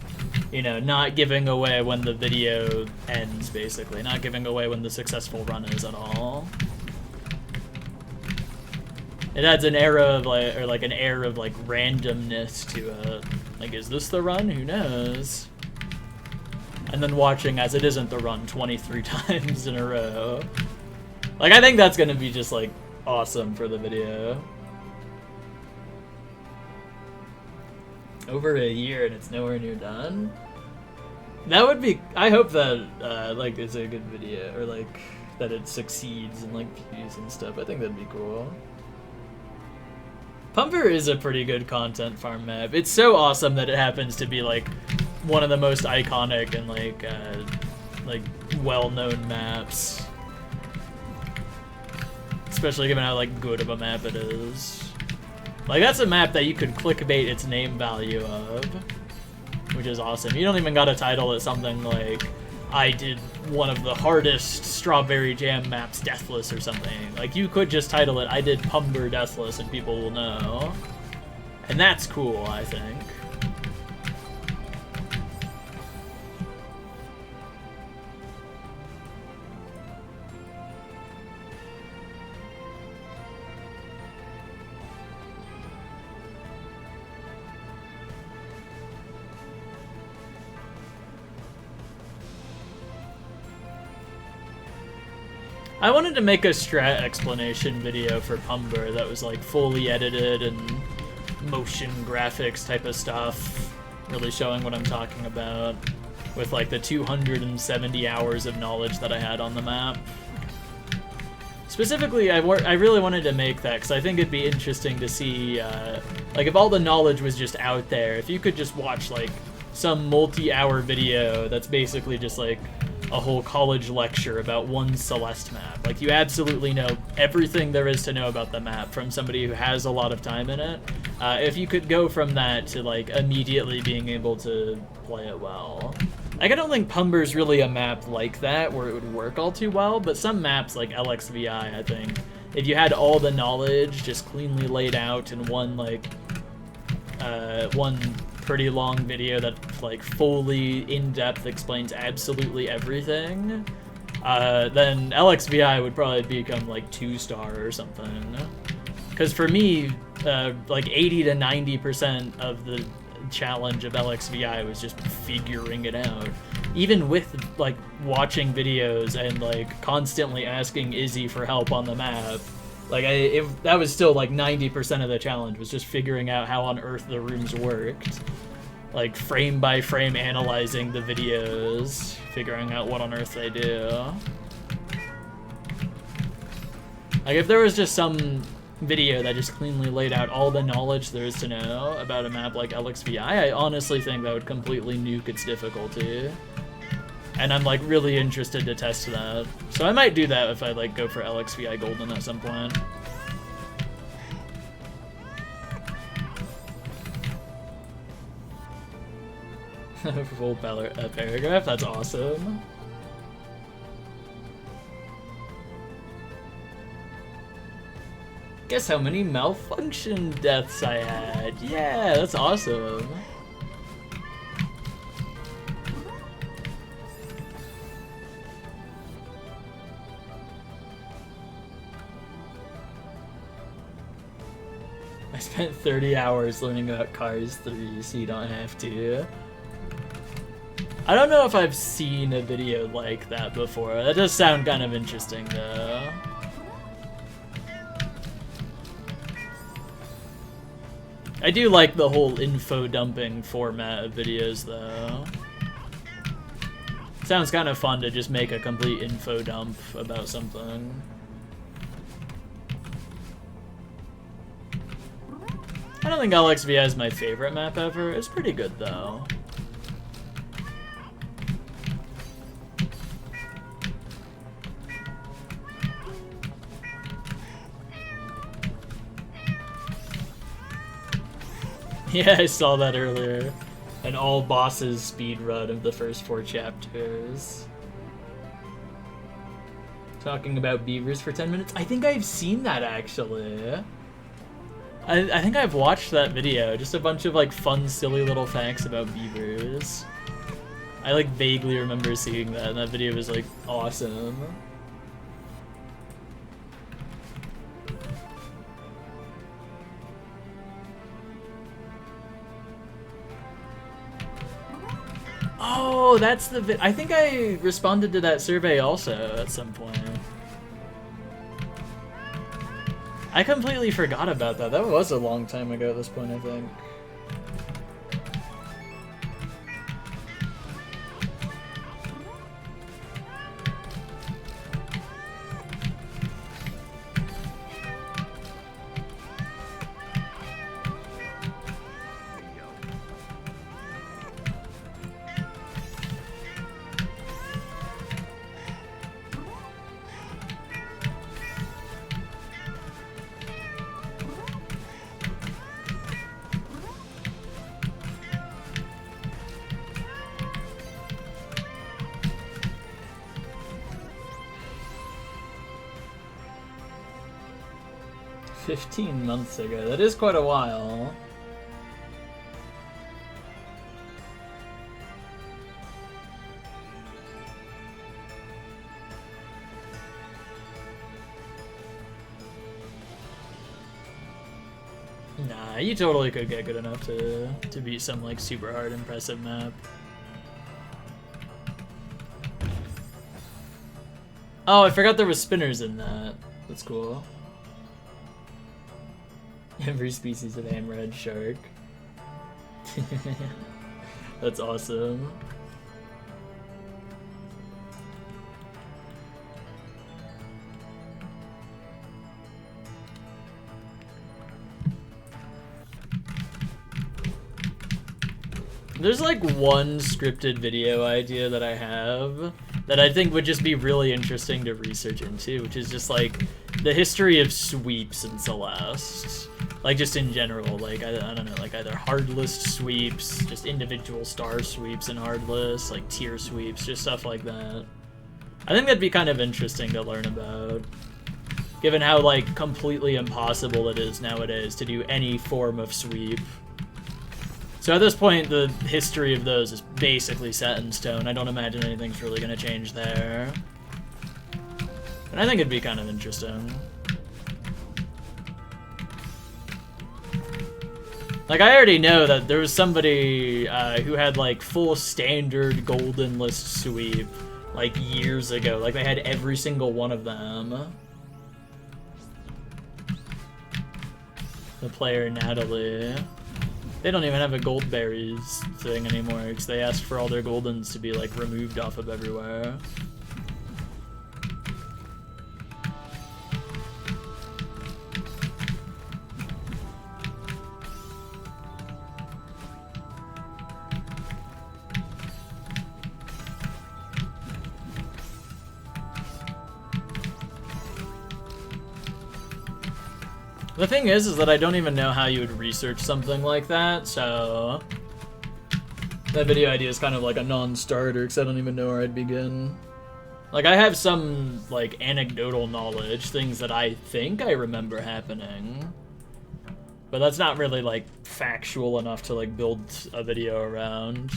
you know, not giving away when the video ends, basically. Not giving away when the successful run is at all. It adds an air of, like, or like an air of, like, randomness to it. Like, is this the run? Who knows? And then watching as it isn't the run 23 times in a row. Like, I think that's gonna be just, like, awesome for the video. Over a year and it's nowhere near done? That would be... I hope that, like, it's a good video, or, like, that it succeeds in, like, views and stuff. I think that'd be cool. Pumper is a pretty good content farm map. It's so awesome that it happens to be, like, one of the most iconic and, like, well-known maps. Especially given how, like, good of a map it is. Like, that's a map that you could clickbait its name value of, which is awesome. You don't even gotta title it something like, I did one of the hardest Strawberry Jam maps Deathless or something. Like, you could just title it, I did Pumber Deathless, and people will know. And that's cool, I think. I wanted to make a strat explanation video for Pumber that was like fully edited and motion graphics type of stuff, really showing what I'm talking about, with like the 270 hours of knowledge that I had on the map. Specifically, I really wanted to make that because I think it'd be interesting to see, like, if all the knowledge was just out there, if you could just watch, like, some multi-hour video that's basically just, like, a whole college lecture about one Celeste map. Like, you absolutely know everything there is to know about the map from somebody who has a lot of time in it. If you could go from that to, like, immediately being able to play it well. Like, I don't think Pumber's really a map like that where it would work all too well, but some maps like LXVI, I think, if you had all the knowledge just cleanly laid out in one, like, one pretty long video that, like, fully in-depth explains absolutely everything, then LXVI would probably become, like, 2-star or something. Because for me, like, 80 to 90% of the challenge of LXVI was just figuring it out. Even with, like, watching videos and, like, constantly asking Izzy for help on the map, like, that was still, like, 90% of the challenge was just figuring out how on earth the rooms worked. Like, frame by frame analyzing the videos, figuring out what on earth they do. Like, if there was just some video that just cleanly laid out all the knowledge there is to know about a map like LXVI, I honestly think that would completely nuke its difficulty. And I'm, like, really interested to test that. So I might do that if I, like, go for LXVI Golden at some point. Full paragraph? That's awesome. Guess how many malfunction deaths I had. Yeah, that's awesome. I spent 30 hours learning about Cars 3, so you don't have to. I don't know if I've seen a video like that before. That does sound kind of interesting, though. I do like the whole info dumping format of videos, though. Sounds kind of fun to just make a complete info dump about something. I don't think LXVI is my favorite map ever. It's pretty good, though. Yeah, I saw that earlier. An all bosses speed run of the first 4 chapters. Talking about beavers for 10 minutes. I think I've seen that, actually. I think I've watched that video. Just a bunch of, like, fun, silly little facts about beavers. I, like, vaguely remember seeing that, and that video was, like, awesome. Oh, that's the I think I responded to that survey also at some point. I completely forgot about that. That was a long time ago at this point, I think. "15 months ago. That is quite a while. Nah, you totally could get good enough to beat some, like, super hard, impressive map. Oh, I forgot there was spinners in that. That's cool. Every species of hammerhead shark. That's awesome. There's like one scripted video idea that I have that I think would just be really interesting to research into, which is just like the history of sweeps in Celeste. Like just in general, like I don't know, like either hard list sweeps, just individual star sweeps in hard lists, like tier sweeps, just stuff like that. I think that'd be kind of interesting to learn about, given how like completely impossible it is nowadays to do any form of sweep. So at this point, the history of those is basically set in stone. I don't imagine anything's really going to change there. And I think it'd be kind of interesting. Like, I already know that there was somebody who had, like, full standard golden list sweep, like, years ago. Like, they had every single one of them. The player Natalie. They don't even have a gold berries thing anymore because they asked for all their goldens to be like removed off of everywhere. The thing is that I don't even know how you would research something like that, so that video idea is kind of like a non-starter because I don't even know where I'd begin. Like, I have some, like, anecdotal knowledge, things that I think I remember happening, but that's not really, like, factual enough to, like, build a video around.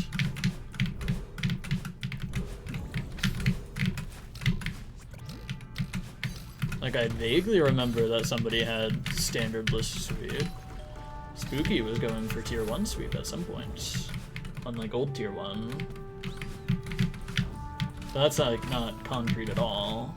Like, I vaguely remember that somebody had standard list sweep. Spooky was going for tier 1 sweep at some point. On, like, old tier 1. So that's, like, not concrete at all.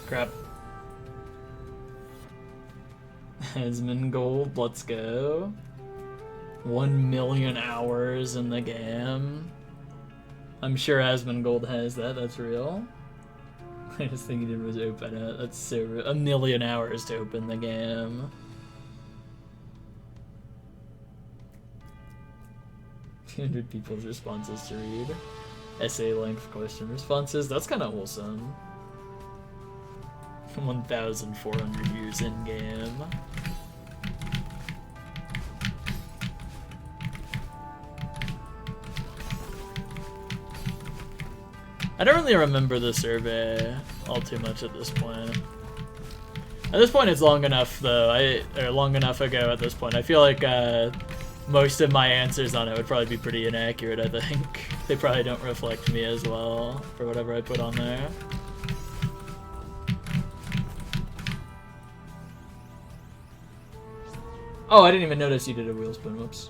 Crap. Asmongold, let's go. 1 million hours in the game. I'm sure Asmongold has that, that's real. I just think it was open it. That's so real. 1 million hours to open the game. 200 people's responses to read. Essay length question responses. That's kind of wholesome. 1,400 years in game. I don't really remember the survey all too much at this point. At this point, it's long enough though. Or long enough ago. At this point, I feel like most of my answers on it would probably be pretty inaccurate. I think they probably don't reflect me as well for whatever I put on there. Oh, I didn't even notice you did a wheel spin. Whoops.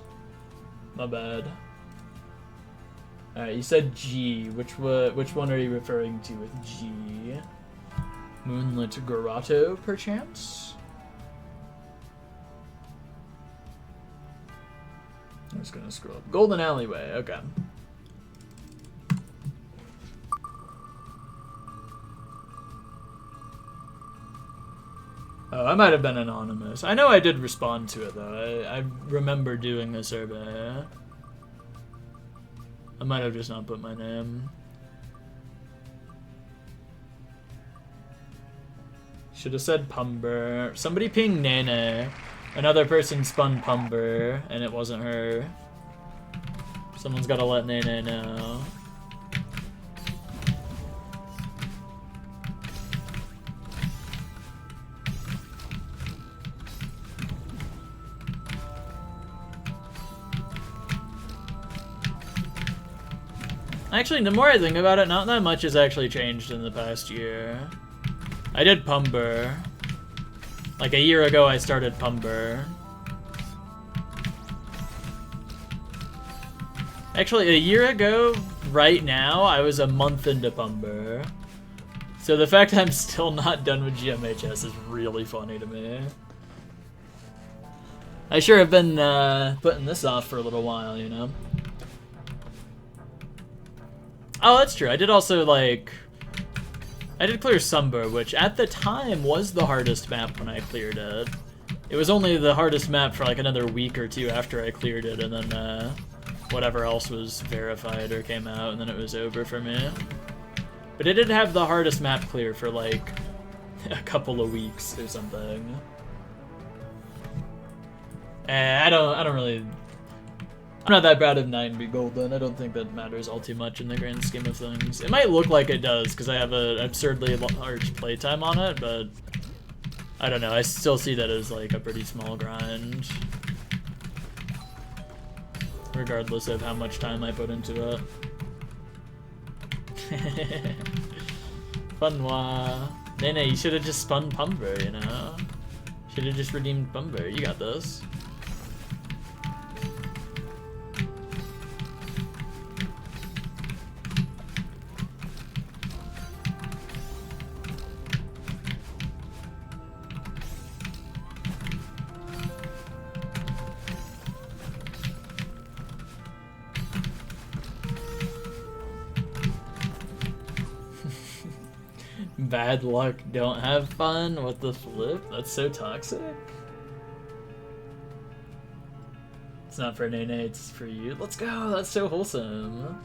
My bad. Alright, you said G. Which one are you referring to with G? Moonlit Grotto, perchance? I'm just gonna scroll up. Golden Alleyway, okay. Oh, I might have been anonymous. I know I did respond to it, though. I remember doing the survey. I might have just not put my name. Should have said Pumber. Somebody pinged Nene. Another person spun Pumber, and it wasn't her. Someone's gotta let Nene know. Actually, the more I think about it, not that much has actually changed in the past year. I did Pumber. Like a year ago, I started Pumber. Actually, a year ago, right now, I was a month into Pumber. So the fact I'm still not done with GMHS is really funny to me. I sure have been putting this off for a little while, you know? Oh, that's true. I did also, like... I did clear Sumber, which at the time was the hardest map when I cleared it. It was only the hardest map for like another week or two after I cleared it, and then whatever else was verified or came out, and then it was over for me. But it did have the hardest map clear for like a couple of weeks or something. I don't really... I'm not that proud of 9B Golden. I don't think that matters all too much in the grand scheme of things. It might look like it does, because I have an absurdly large playtime on it, but... I don't know, I still see that as like a pretty small grind. Regardless of how much time I put into it. Funwa. Nene, you should have just spun Pumber, you know? Should have just redeemed Pumber. You got this. Bad luck, don't have fun. What the flip? That's so toxic. It's not for Nene, it's for you. Let's go, that's so wholesome.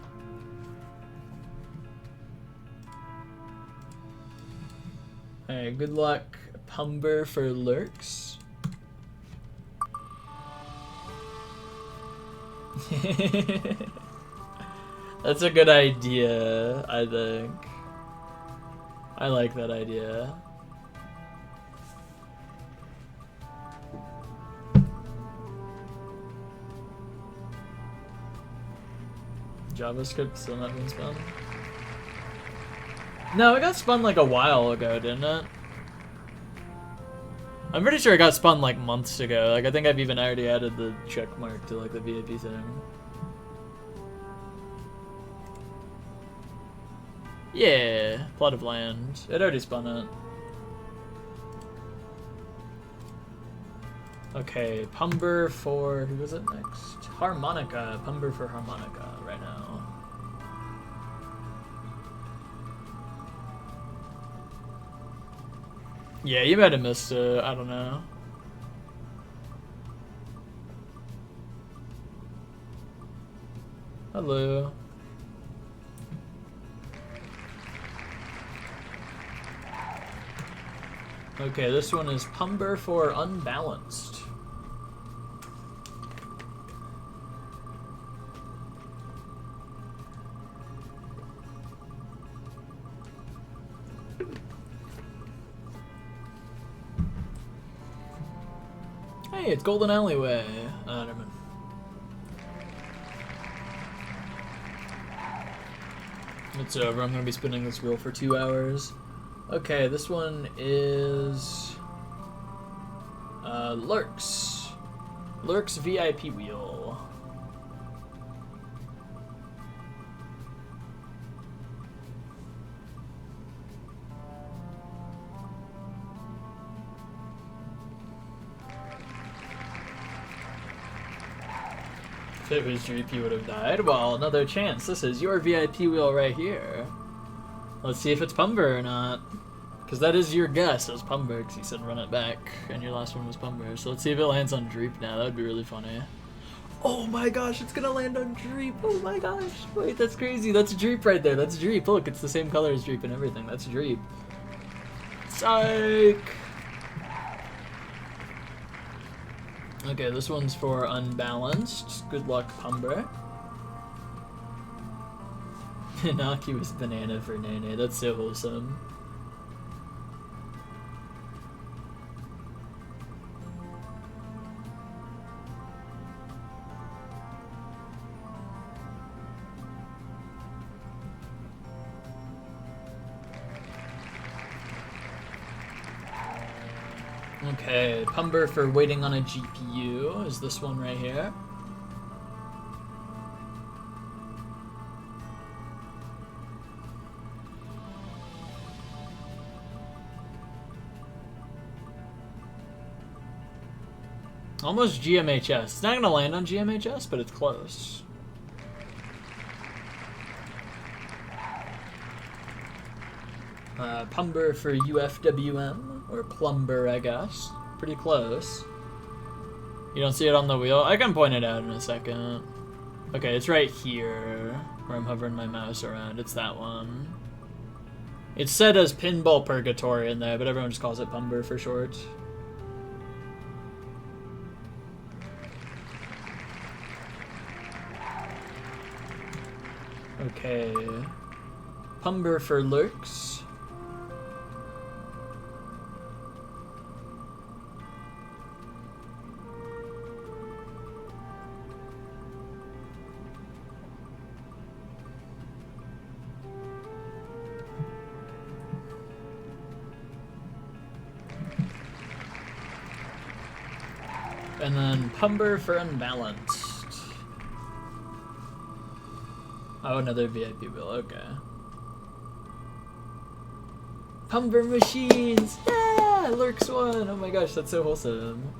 Alright, good luck, Pumber for Lurks. That's a good idea, I think. I like that idea. JavaScript still not been spun? No, it got spun like a while ago, didn't it? I'm pretty sure it got spun like months ago. Like I think I've even already added the check mark to like the VIP thing. Yeah, plot of land. It already spun it. Okay, Pumber for... who was it next? Harmonica. Pumber for Harmonica right now. Yeah, you might have missed it. I don't know. Hello. Okay, this one is Pumber for Unbalanced. Hey, it's Golden Alleyway. Never mind. It's over. I'm gonna be spinning this wheel for 2 hours. Okay, this one is Lurks. Lurks VIP wheel. If it was Dreep, you would have died. Well, another chance. This is your VIP wheel right here. Let's see if it's Pumber or not. Because that is your guess, it was Pumber, because you said run it back, and your last one was Pumber. So let's see if it lands on Dreep now, that would be really funny. Oh my gosh, it's gonna land on Dreep, oh my gosh. Wait, that's crazy, that's Dreep right there, that's Dreep. Look, it's the same color as Dreep and everything, that's Dreep. Psych! Okay, this one's for Unbalanced. Good luck, Pumber. Innocuous banana for Nene, that's so wholesome. Okay, Pumber for waiting on a GPU is this one right here. Almost GMHS. It's not gonna land on GMHS, but it's close. Pumber for UFWM, or Plumber, I guess. Pretty close. You don't see it on the wheel? I can point it out in a second. Okay, it's right here, where I'm hovering my mouse around. It's that one. It's set as Pinball Purgatory in there, but everyone just calls it Pumber for short. Okay. Pumber for Lurks. And then Pumber for Unbalanced. Oh, another VIP wheel, okay. Pumber Machines! Yeah! Lurks won! Oh my gosh, that's so wholesome.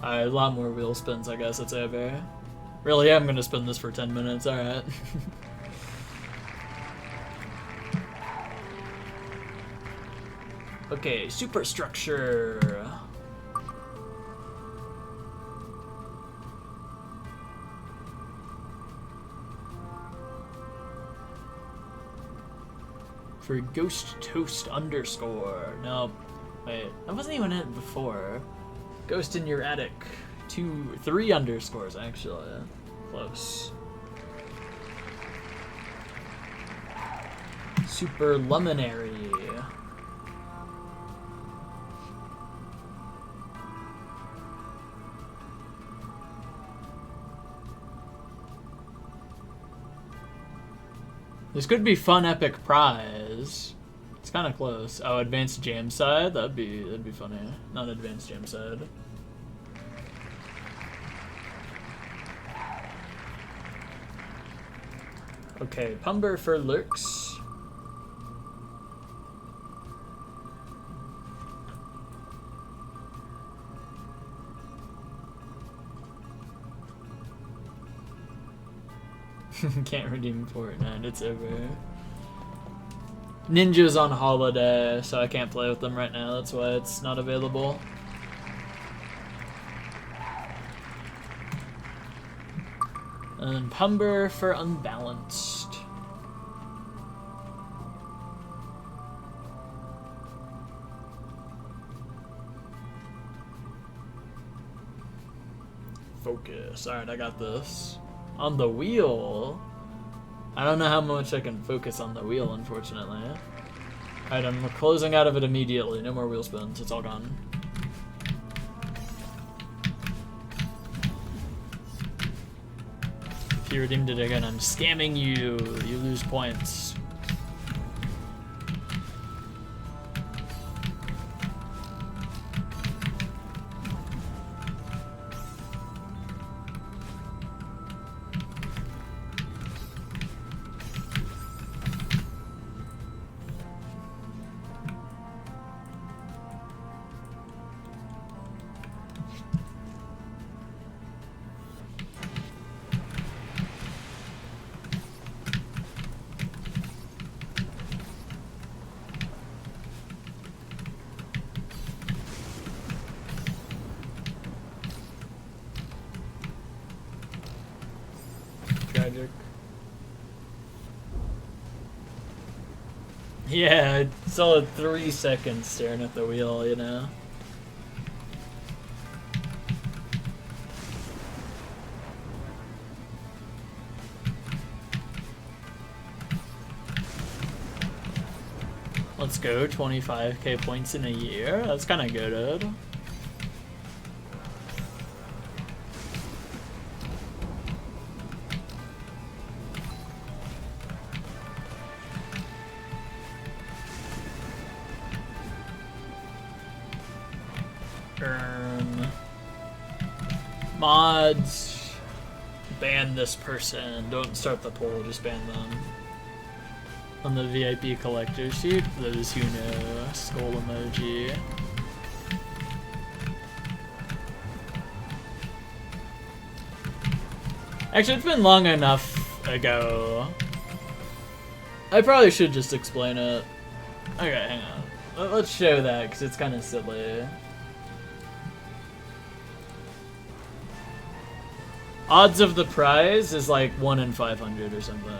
Alright, a lot more wheel spins, I guess it's over. Really, I'm gonna spin this for 10 minutes, alright. Okay, Superstructure. For Ghost Toast underscore. No, wait, I wasn't even in it before. Ghost in your attic. 3 underscores actually. Close. Super Luminary. This could be fun epic prize. It's kind of close. Oh, advanced jam side. That'd be funny. Not advanced jam side. Okay, Pumber for Lurks. Can't redeem Fortnite, it's over. Ninja's on holiday, so I can't play with them right now, that's why it's not available. And Pumber for Unbalanced. Focus. Alright, I got this. On the wheel? I don't know how much I can focus on the wheel, unfortunately. Alright, I'm closing out of it immediately. No more wheel spins. It's all gone. If you redeemed it again, I'm scamming you. You lose points. Tragic. Yeah, solid 3 seconds staring at the wheel, you know? Let's go, 25k points in a year. That's kind of good. Earn mods. Ban this person. Don't start the poll, just ban them. On the VIP collector sheet, those who know, skull emoji. Actually, it's been long enough ago. I probably should just explain it. Okay, hang on. Let's show that, because it's kind of silly. Odds of the prize is like 1 in 500 or something.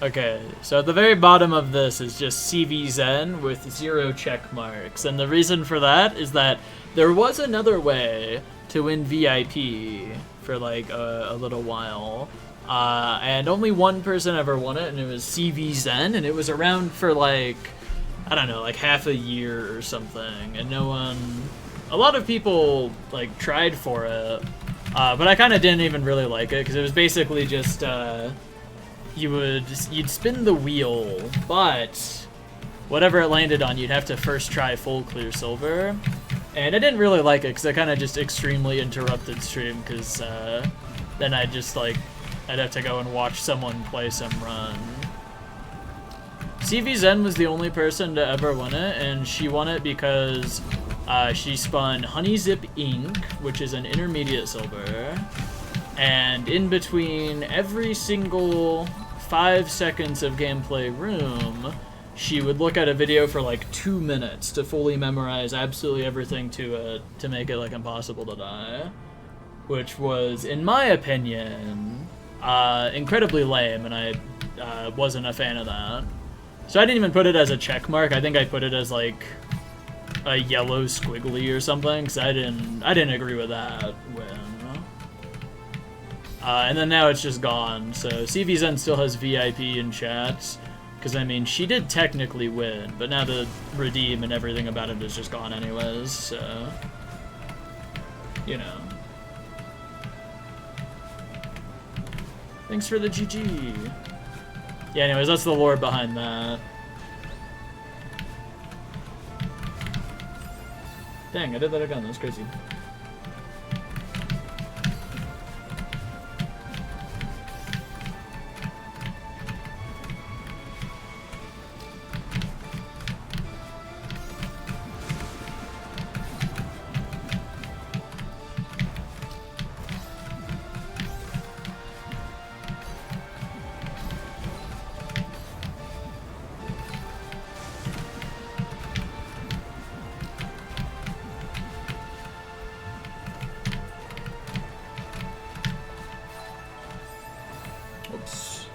Okay, so at the very bottom of this is just CV Zen with 0 check marks. And the reason for that is that there was another way to win VIP for like a little while. And only one person ever won it, and it was CV Zen, and it was around for like, I don't know, like half a year or something. And no one, a lot of people like tried for it. But I kind of didn't even really like it, because it was basically just, you'd spin the wheel, but whatever it landed on, you'd have to first try full clear silver. And I didn't really like it, because it kind of just extremely interrupted stream, because then I'd just, like, I'd have to go and watch someone play some run. CV Zen was the only person to ever win it, and she won it because she spun Honey Zip Ink, which is an intermediate silver, and in between every single 5 seconds of gameplay room, she would look at a video for like 2 minutes to fully memorize absolutely everything to it to make it like impossible to die, which was, in my opinion, incredibly lame, and I wasn't a fan of that. So I didn't even put it as a check mark. I think I put it as like a yellow squiggly or something, because I didn't agree with that win. And then now it's just gone. So CV Zen still has VIP in chat, because I mean she did technically win, but now the redeem and everything about it is just gone anyways. So you know. Thanks for the GG. Yeah, anyways, that's the lore behind that. Dang, I did that again. That was crazy.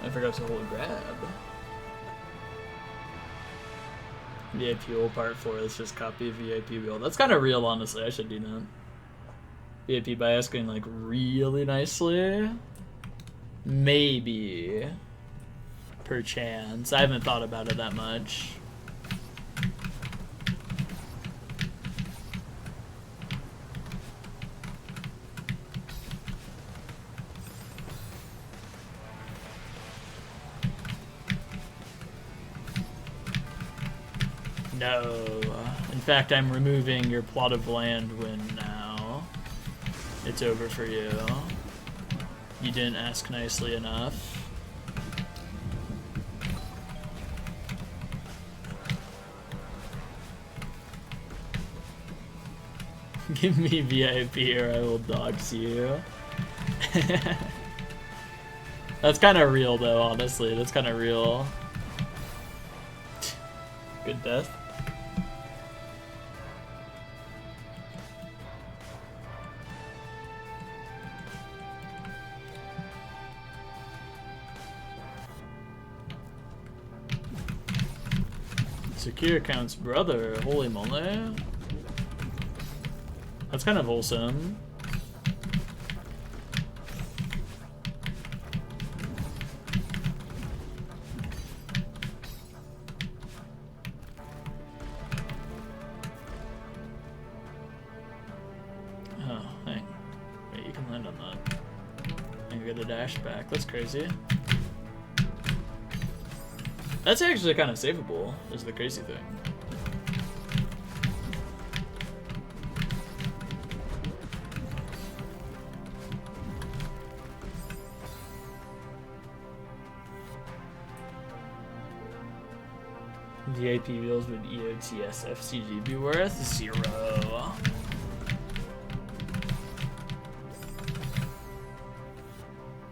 I forgot to hold grab. VIP wheel part 4, let's just copy VIP wheel. That's kind of real, honestly. I should do that. VIP by asking like really nicely. Maybe. Perchance. I haven't thought about it that much. No. In fact, I'm removing your plot of land win now. It's over for you. You didn't ask nicely enough. Give me VIP or I will dox you. That's kind of real though, honestly. That's kind of real. Good death. Secure account's brother, holy moly. That's kind of wholesome. Oh, hang. Wait, you can land on that. And get a dash back. That's crazy. That's actually kind of savable, is the crazy thing. VIP wheels would EOTS FCG be worth? 0.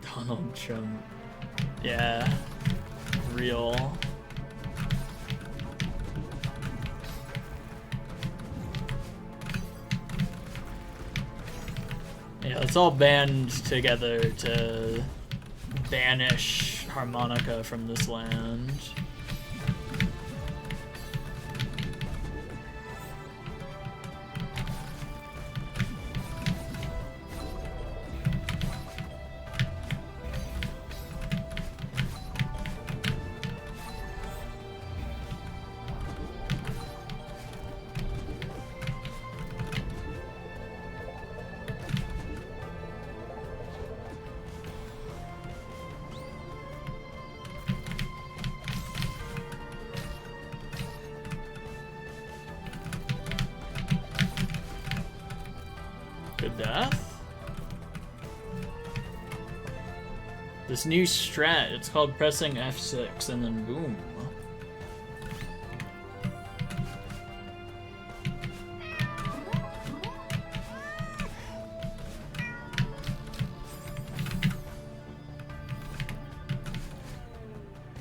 Donald Trump. Yeah. Real. Yeah, let's all band together to banish Harmonica from this land. Good death. This new strat, it's called pressing F6 and then boom.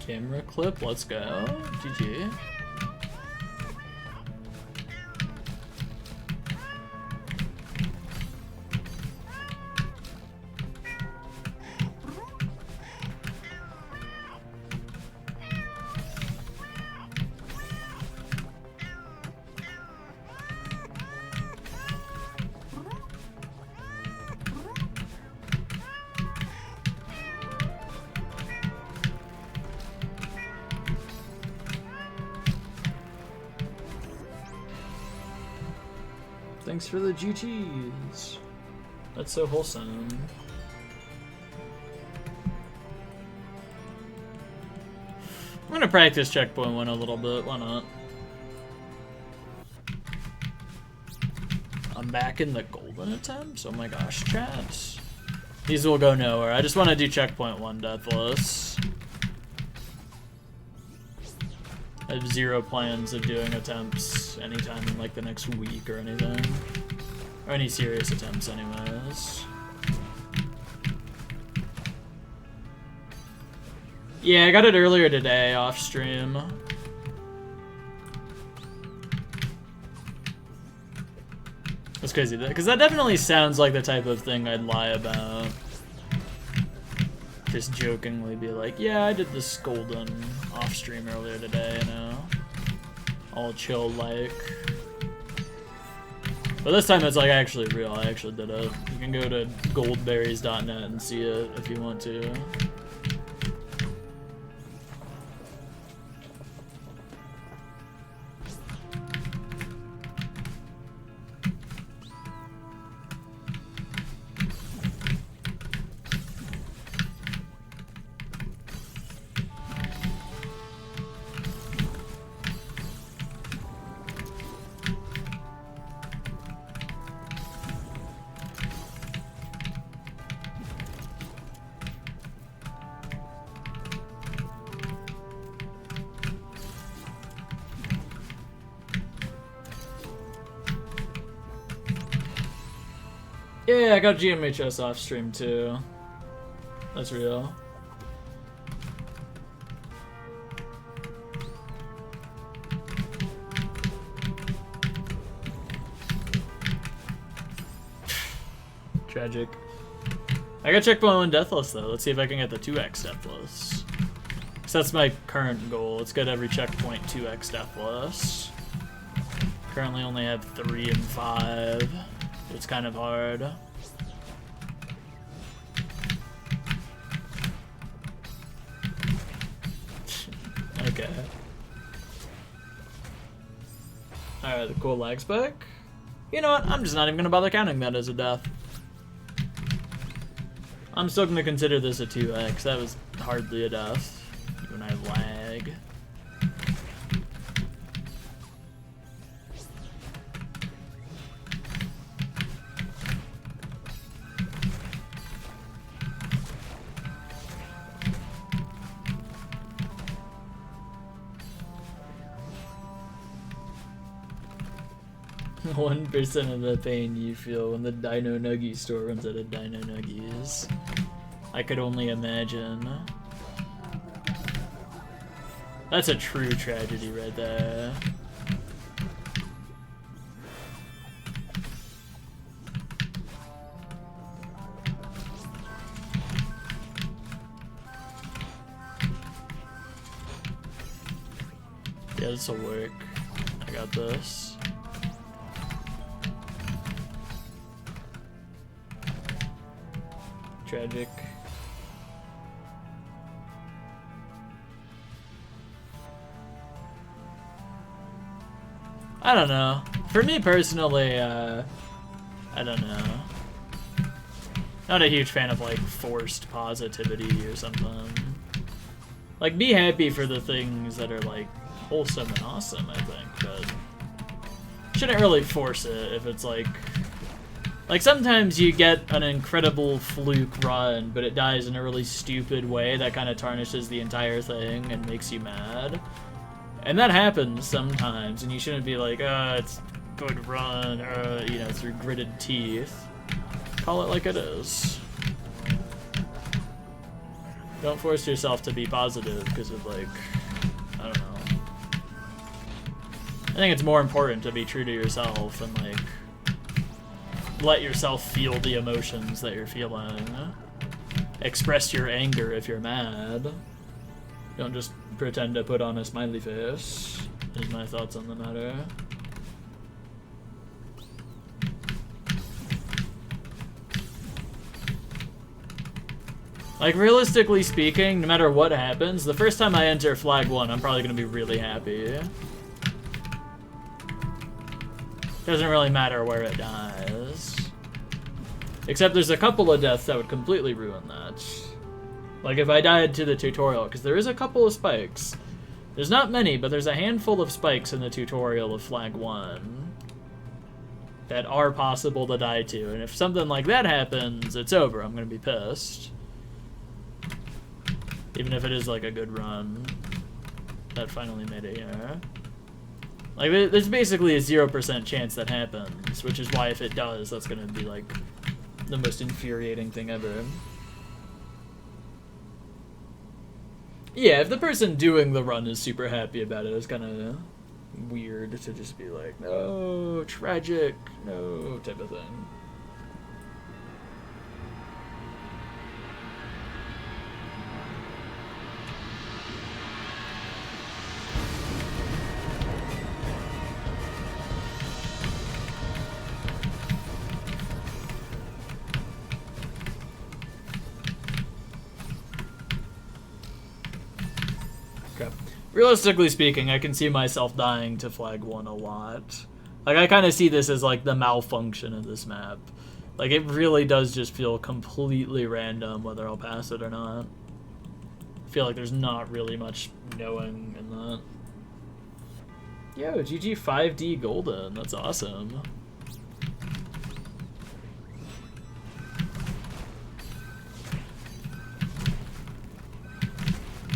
Camera clip, let's go. GG. Thanks for the GTs. That's so wholesome. I'm gonna practice checkpoint 1 a little bit, why not? I'm back in the golden attempts? Oh my gosh, chat. These will go nowhere. I just want to do checkpoint 1 deathless. I have 0 plans of doing attempts anytime in like the next week or anything. Or any serious attempts anyways. Yeah, I got it earlier today off stream. That's crazy, because that definitely sounds like the type of thing I'd lie about. Just jokingly be like, yeah, I did this golden off stream earlier today, you know? All chill like. But this time it's like actually real, I actually did it. You can go to goldberries.net and see it if you want to. Yeah, I got GMHS off stream too. That's real. Tragic. I got checkpoint 1 deathless though. Let's see if I can get the 2x deathless. So that's my current goal. Let's get every checkpoint 2x deathless. Currently only have 3 and 5. It's kind of hard. Okay. Alright, the cool lag spec. You know what? I'm just not even gonna bother counting that as a death. I'm still gonna consider this a 2x. That was hardly a death. Even I have lag. 1% of the pain you feel when the Dino Nuggie store runs out of Dino Nuggies. I could only imagine. That's a true tragedy right there. Yeah, this'll work. I got this. Tragic. I don't know. For me personally, I don't know. Not a huge fan of like forced positivity or something. Like, be happy for the things that are like wholesome and awesome, I think, but shouldn't really force it if it's like sometimes you get an incredible fluke run, but it dies in a really stupid way that kind of tarnishes the entire thing and makes you mad. And that happens sometimes, and you shouldn't be like, it's a good run, you know, through gritted teeth. Call it like it is. Don't force yourself to be positive because of, like, I don't know. I think it's more important to be true to yourself and, like, let yourself feel the emotions that you're feeling. Express your anger if you're mad. Don't just pretend to put on a smiley face, is my thoughts on the matter. Like, realistically speaking, no matter what happens, the first time I enter Flag 1, I'm probably going to be really happy. Doesn't really matter where it dies. Except there's a couple of deaths that would completely ruin that. Like if I died to the tutorial, because there is a couple of spikes. There's not many, but there's a handful of spikes in the tutorial of Flag 1 that are possible to die to. And if something like that happens, it's over. I'm going to be pissed. Even if it is like a good run. That finally made it here. Like, there's basically a 0% chance that happens, which is why if it does, that's gonna be, like, the most infuriating thing ever. Yeah, if the person doing the run is super happy about it, it's kind of weird to just be like, no, tragic, no, type of thing. Realistically speaking, I can see myself dying to Flag 1 a lot. Like, I kind of see this as, like, the malfunction of this map. Like, it really does just feel completely random whether I'll pass it or not. I feel like there's not really much knowing in that. Yo, GG 5D Golden. That's awesome.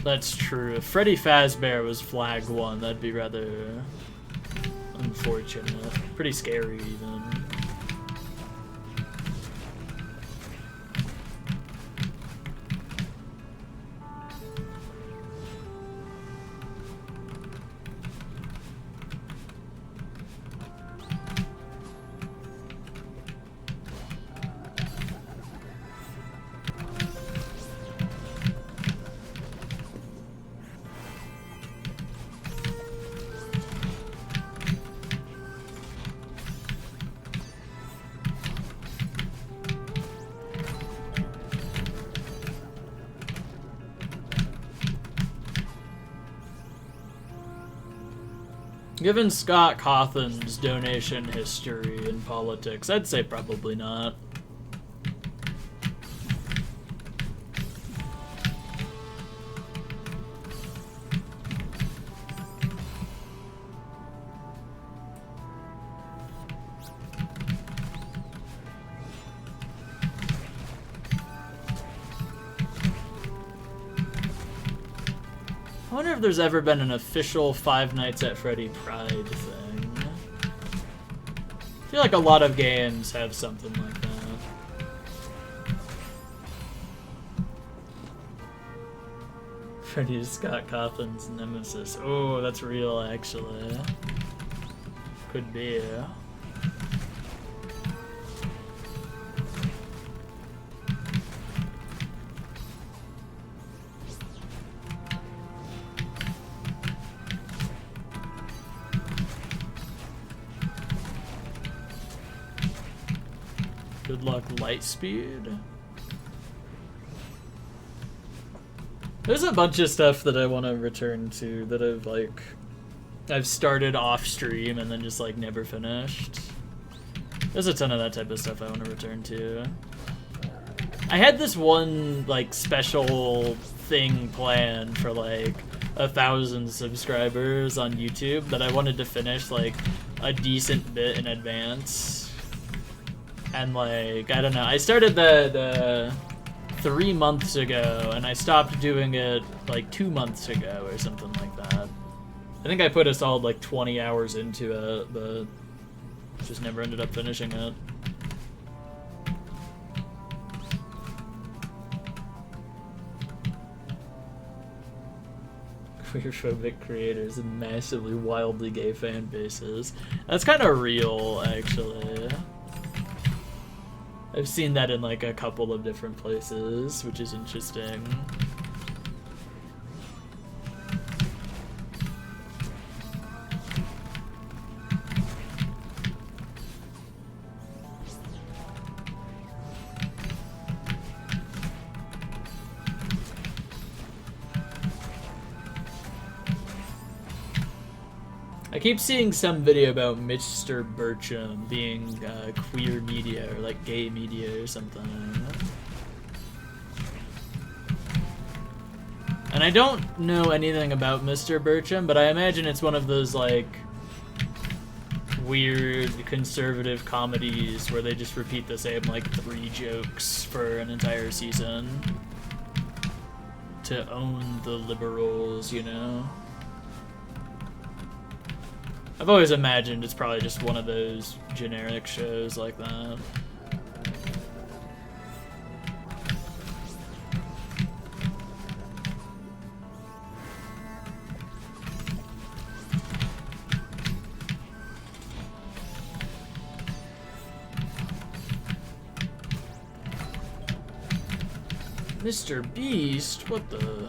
That's true. If Freddy Fazbear was Flag 1, that'd be rather unfortunate. Pretty scary, even. Given Scott Cawthon's donation history in politics, I'd say probably not. I wonder if there's ever been an official Five Nights at Freddy Pride thing. feel like a lot of games have something like that. Freddy Scott Cawthon's nemesis. Oh, that's real, actually. Could be. Good luck, Lightspeed. There's a bunch of stuff that I want to return to that I've started off stream and then just like never finished. There's a ton of that type of stuff I want to return to. I had this one like special thing planned for like 1,000 subscribers on YouTube that I wanted to finish like a decent bit in advance. And like, I don't know, I started the 3 months ago, and I stopped doing it like 2 months ago or something like that. I think I put a solid like 20 hours into it, but just never ended up finishing it. Queerphobic creators and massively wildly gay fan bases. That's kind of real, actually. I've seen that in like a couple of different places, which is interesting. I keep seeing some video about Mr. Bircham being queer media or like gay media or something. And I don't know anything about Mr. Bircham, but I imagine it's one of those like weird conservative comedies where they just repeat the same like 3 jokes for an entire season to own the liberals, you know? I've always imagined it's probably just one of those generic shows like that. Mr. Beast? What the...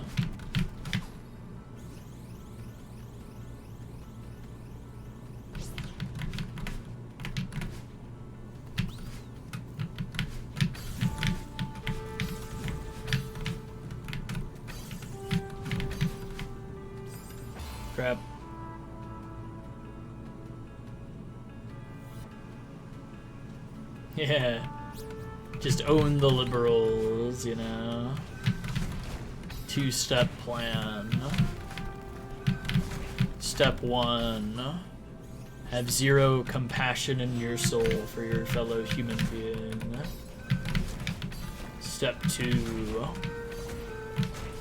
Crap. Yeah. Just own the liberals, you know? 2-step plan. Step 1. Have 0 compassion in your soul for your fellow human being. Step 2.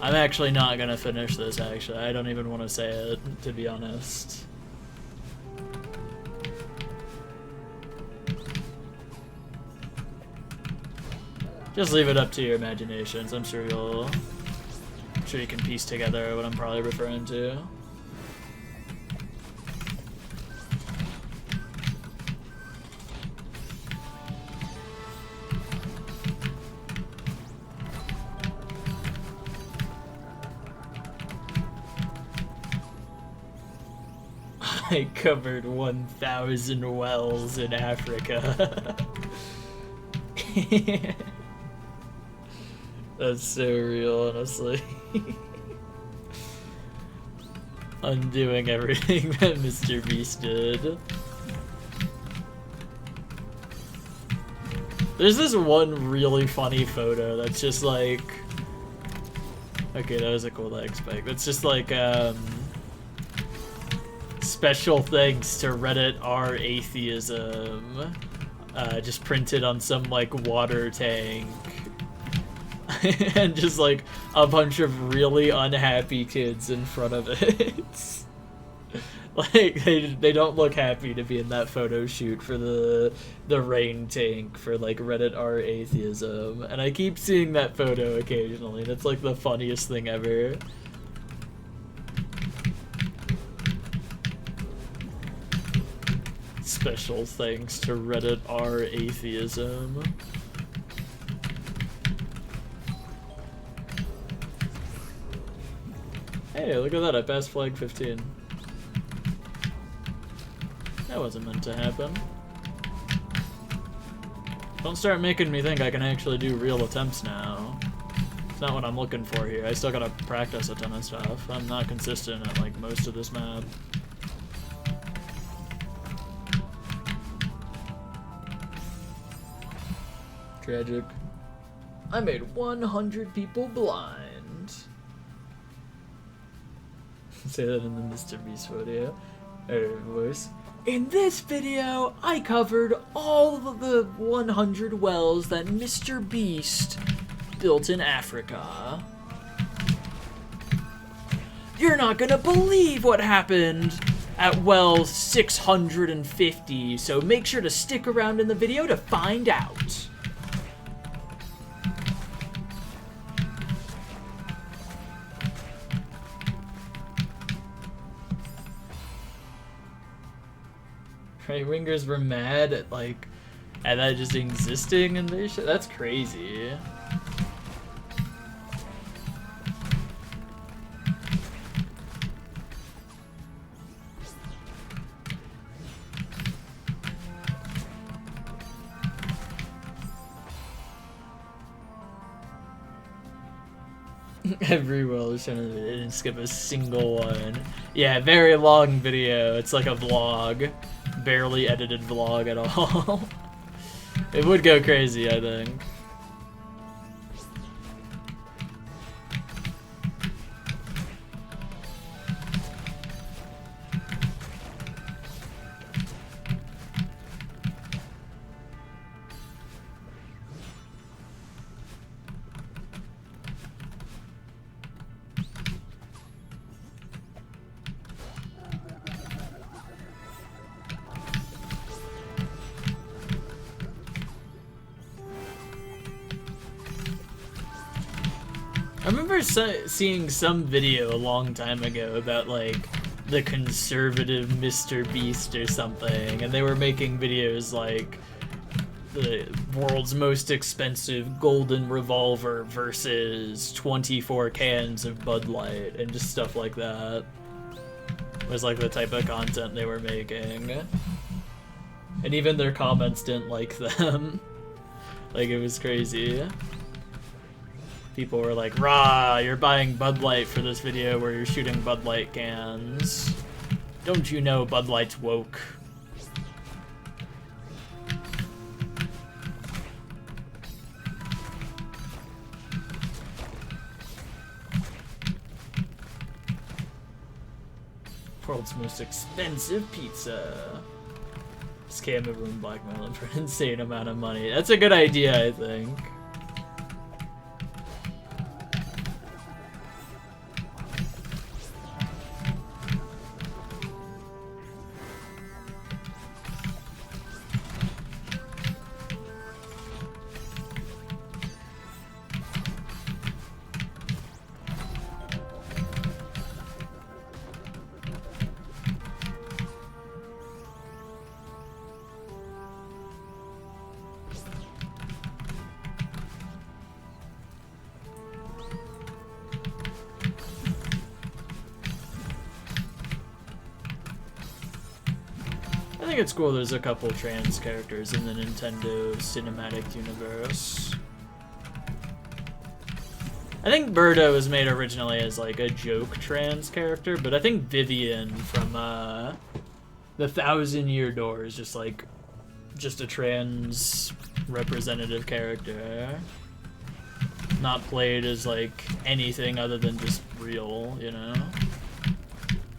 I'm actually not gonna finish this, actually. I don't even want to say it, to be honest. Just leave it up to your imaginations. I'm sure you can piece together what I'm probably referring to. I covered 1,000 wells in Africa. That's so real, honestly. Undoing everything that Mr. Beast did. There's this one really funny photo that's just like... Okay, that was a cool leg spike. That's just like, special thanks to Reddit r atheism, just printed on some like water tank, and just like a bunch of really unhappy kids in front of it. Like, they don't look happy to be in that photo shoot for the rain tank for, like, Reddit R atheism. And I keep seeing that photo occasionally. That's, like, the funniest thing ever. Special thanks to Reddit R atheism. Hey, look at that, I passed flag 15. That wasn't meant to happen. Don't start making me think I can actually do real attempts now. It's not what I'm looking for here. I still gotta practice a ton of stuff. I'm not consistent at, like, most of this map. Tragic. I made 100 people blind. Say that in the Mr. Beast video. Voice. In this video, I covered all of the 100 wells that Mr. Beast built in Africa. You're not gonna believe what happened at well 650, so make sure to stick around in the video to find out. Right wingers were mad at, like, at that just existing and they shit. That's crazy. Every well is trying to didn't skip a single one. Yeah, very long video. It's like a vlog. Barely edited vlog at all. It would go crazy, I think. I remember seeing some video a long time ago about, like, the conservative Mr. Beast or something, and they were making videos like the world's most expensive golden revolver versus 24 cans of Bud Light and just stuff like that. Was like the type of content they were making. And even their comments didn't like them. Like, it was crazy. People were like, rah, you're buying Bud Light for this video where you're shooting Bud Light cans. Don't you know Bud Light's woke? World's most expensive pizza. Scam everyone, blackmail them for an insane amount of money. That's a good idea, I think. I think it's cool there's a couple trans characters in the Nintendo Cinematic Universe. I think Birdo was made originally as like a joke trans character, but I think Vivian from the 1,000-Year Door is just a trans representative character. Not played as like anything other than just real, you know?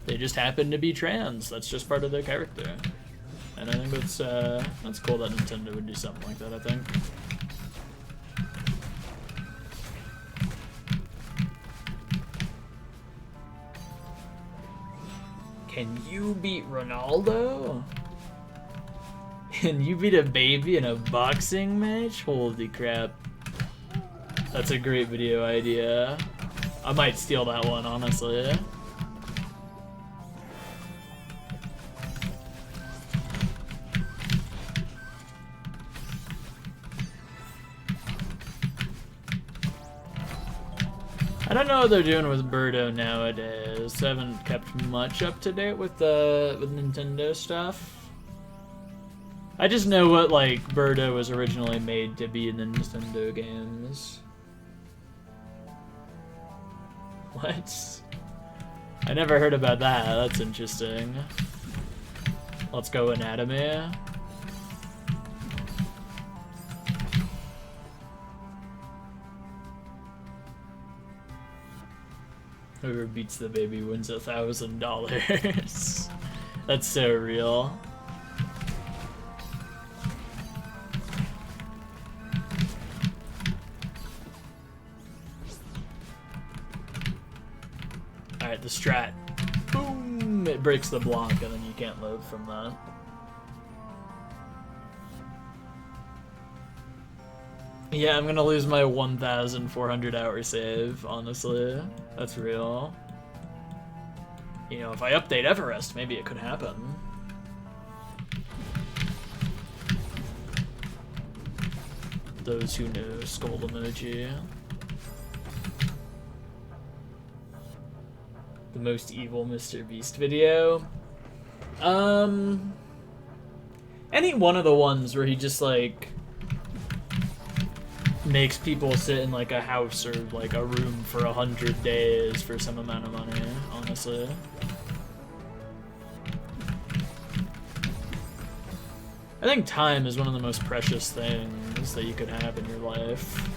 They just happen to be trans. That's just part of their character. And I think that's cool that Nintendo would do something like that, I think. Can you beat Ronaldo? Can you beat a baby in a boxing match? Holy crap. That's a great video idea. I might steal that one, honestly. I don't know what they're doing with Birdo nowadays. I haven't kept much up to date with Nintendo stuff. I just know what, like, Birdo was originally made to be in the Nintendo games. What? I never heard about that. That's interesting. Let's go anatomy. Whoever beats the baby wins $1,000. That's so real. Alright, the strat. Boom! It breaks the block and then you can't load from that. Yeah, I'm gonna lose my 1,400 hour save, honestly. That's real. You know, if I update Everest, maybe it could happen. Those who know, skull emoji. The most evil Mr. Beast video? Any one of the ones where he just, like, makes people sit in, like, a house or, like, a room for 100 days for some amount of money, honestly. I think time is one of the most precious things that you could have in your life.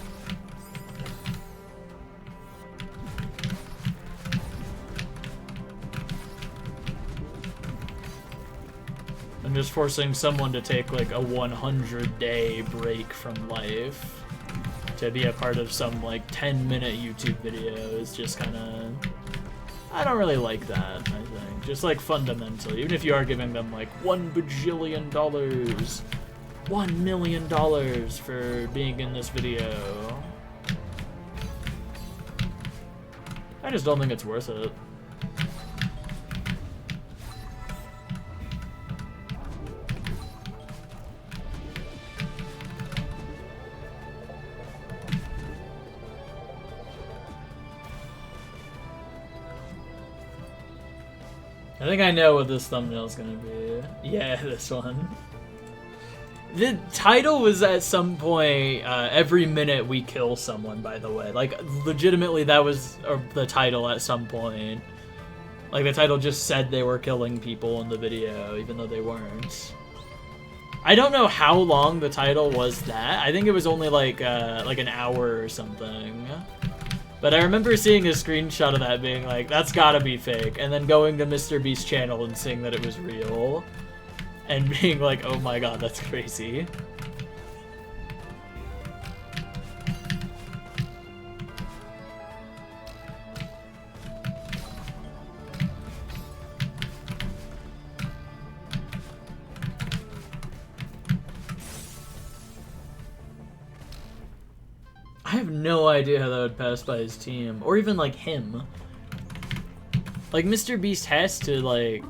I'm just forcing someone to take, like, a 100-day break from life to be a part of some, like, 10-minute YouTube video is just kind of... I don't really like that, I think. Just, like, fundamentally. Even if you are giving them, like, $1 bajillion, $1 million for being in this video. I just don't think it's worth it. I think I know what this thumbnail is gonna be. Yeah, this one. The title was at some point, every minute we kill someone, by the way. Like, legitimately that was the title at some point. Like, the title just said they were killing people in the video, even though they weren't. I don't know how long the title was that. I think it was only like an hour or something. But I remember seeing a screenshot of that being like, that's gotta be fake, and then going to Mr. Beast's channel and seeing that it was real, and being like, oh my god, that's crazy. I have no idea how that would pass by his team, or even, like, him. Like, Mr. Beast has to, like,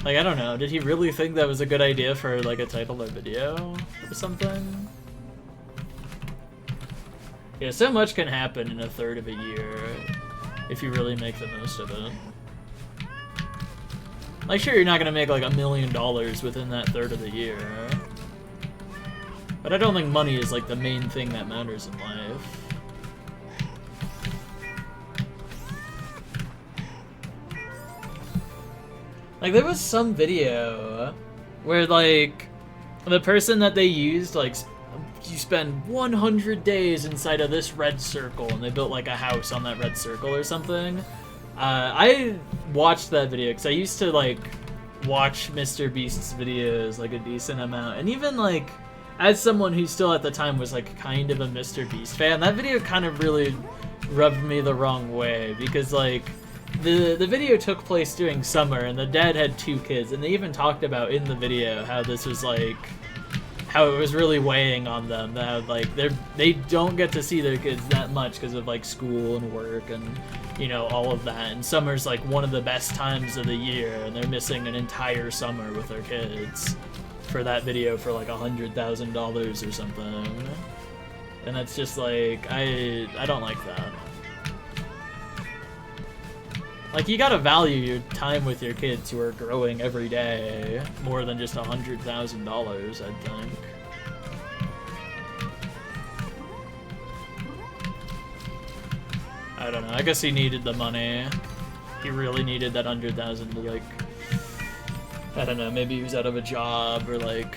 I don't know, did he really think that was a good idea for, like, a title of video or something? Yeah, so much can happen in a third of a year if you really make the most of it. Like, sure, you're not gonna make, like, $1 million within that third of the year. But I don't think money is, like, the main thing that matters in life. Like, there was some video where, like, the person that they used, like, you spend 100 days inside of this red circle, and they built, like, a house on that red circle or something. I watched that video, because I used to, like, watch Mr. Beast's videos, like, a decent amount. And even, like, as someone who still at the time was, like, kind of a Mr. Beast fan, that video kind of really rubbed me the wrong way, because, like, the video took place during summer, and the dad had 2 kids, and they even talked about in the video how this was like, how it was really weighing on them, that like they don't get to see their kids that much because of like school and work and, you know, all of that, and summer's like one of the best times of the year, and they're missing an entire summer with their kids for that video for like $100,000 or something. And that's just like, I don't like that. Like, you gotta value your time with your kids who are growing every day more than just $100,000, I think. I don't know, I guess he needed the money. He really needed that $100,000 to, like, I don't know, maybe he was out of a job or, like,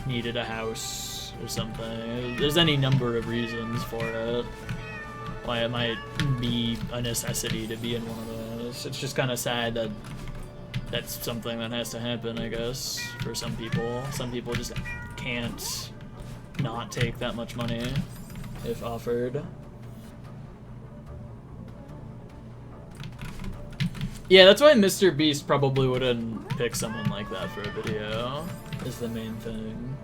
needed a house or something. There's any number of reasons for it. Why it might be a necessity to be in one of those. It's just kind of sad that that's something that has to happen, I guess, for some people. Some people just can't not take that much money if offered. Yeah, that's why Mr. Beast probably wouldn't pick someone like that for a video, is the main thing.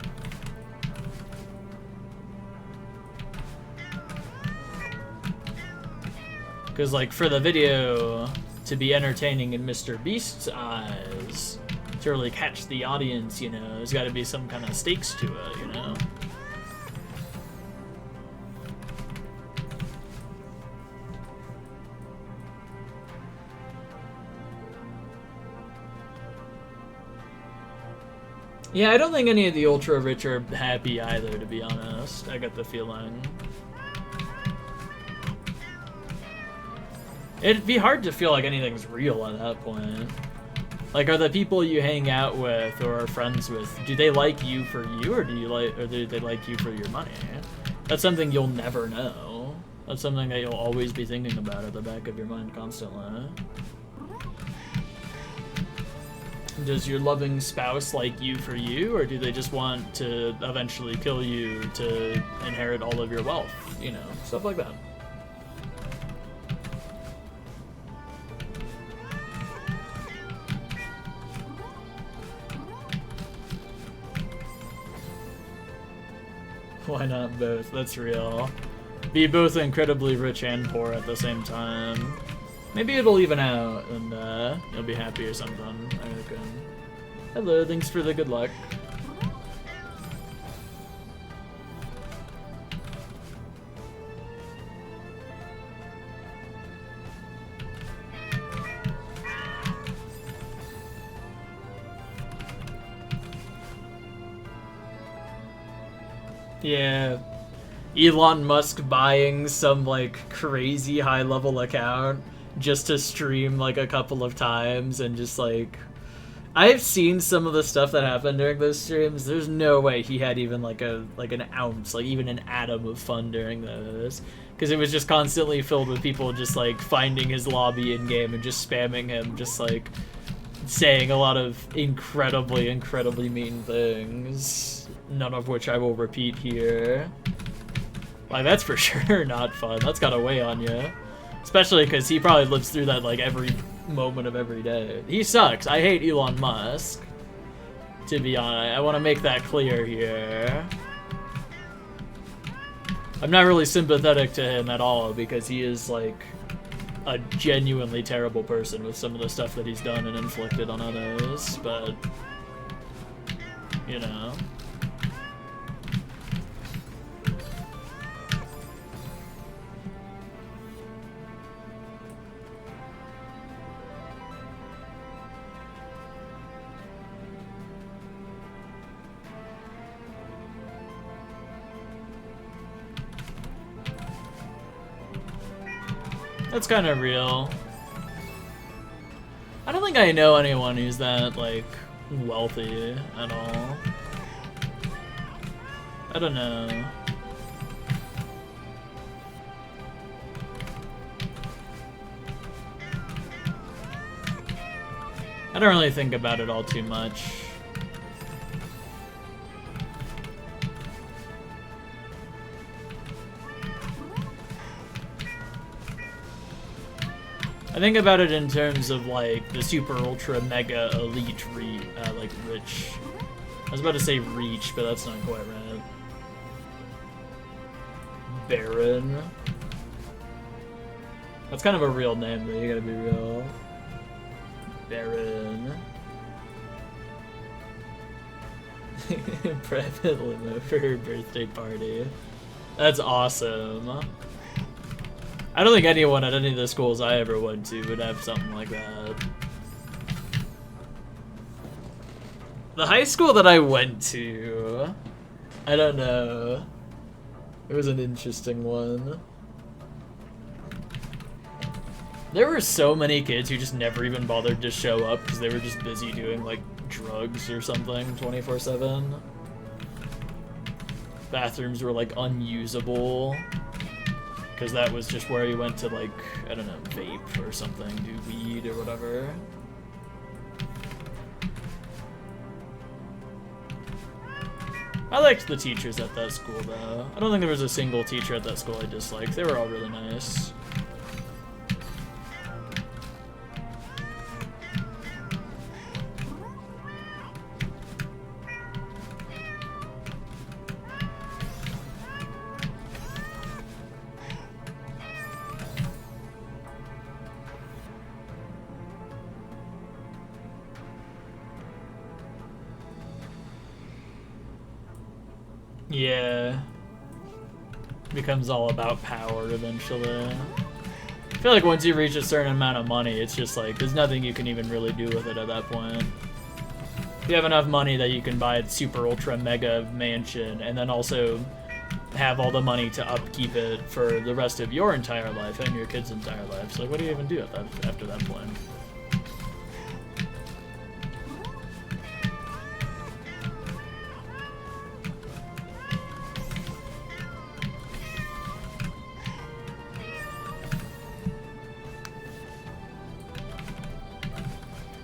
Because, like, for the video to be entertaining in Mr. Beast's eyes, to really catch the audience, you know, there's got to be some kind of stakes to it, you know? Yeah, I don't think any of the ultra-rich are happy either, to be honest. I get the feeling. It'd be hard to feel like anything's real at that point. Like, are the people you hang out with or are friends with, do they like you for you, or do they like you for your money? That's something you'll never know. That's something that you'll always be thinking about at the back of your mind constantly. Does your loving spouse like you for you, or do they just want to eventually kill you to inherit all of your wealth? You know, stuff like that. Why not both? That's real. Be both incredibly rich and poor at the same time. Maybe it'll even out, and you'll be happy or something, I reckon. Hello, thanks for the good luck. Yeah, Elon Musk buying some, like, crazy high-level account just to stream, like, a couple of times and just, like... I've seen some of the stuff that happened during those streams. There's no way he had even, like, an ounce, like, even an atom of fun during those. Because it was just constantly filled with people just, like, finding his lobby in-game and just spamming him, just, like, saying a lot of incredibly, incredibly mean things. None of which I will repeat here. Like, that's for sure not fun. That's gotta weigh on you. Especially because he probably lives through that, like, every moment of every day. He sucks. I hate Elon Musk. To be honest, I want to make that clear here. I'm not really sympathetic to him at all because he is, like, a genuinely terrible person with some of the stuff that he's done and inflicted on others, but, you know. That's kind of real. I don't think I know anyone who's that, like, wealthy at all. I don't know. I don't really think about it all too much. I think about it in terms of like the super ultra mega elite like rich. I was about to say reach, but that's not quite right. Baron. That's kind of a real name, though. You gotta be real. Baron. Private limo for her birthday party. That's awesome. I don't think anyone at any of the schools I ever went to would have something like that. The high school that I went to, I don't know. It was an interesting one. There were so many kids who just never even bothered to show up because they were just busy doing like drugs or something 24/7. Bathrooms were like unusable because that was just where you went to like, I don't know, vape or something, do weed or whatever. I liked the teachers at that school though. I don't think there was a single teacher at that school I disliked. They were all really nice. Yeah. Becomes all about power eventually. I feel like once you reach a certain amount of money, it's just like, there's nothing you can even really do with it at that point. If you have enough money that you can buy a super ultra mega mansion and then also have all the money to upkeep it for the rest of your entire life and your kids' entire lives, like what do you even do at that, after that point?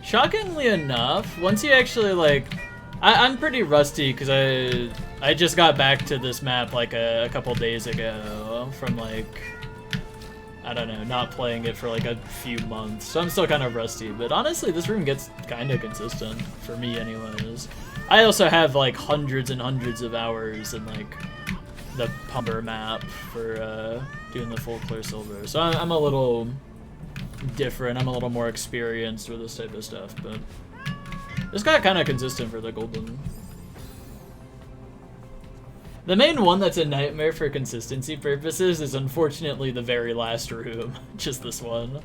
Shockingly enough, once you actually like, I'm pretty rusty because I just got back to this map like a couple days ago from like, I don't know, not playing it for like a few months, so I'm still kind of rusty. But honestly, this room gets kind of consistent for me, anyways. I also have like hundreds and hundreds of hours in like the Pumper map for doing the full clear silver, so I'm a little different. I'm a little more experienced with this type of stuff, but this got kind of consistent for the golden. The main one that's a nightmare for consistency purposes is unfortunately the very last room, just this one.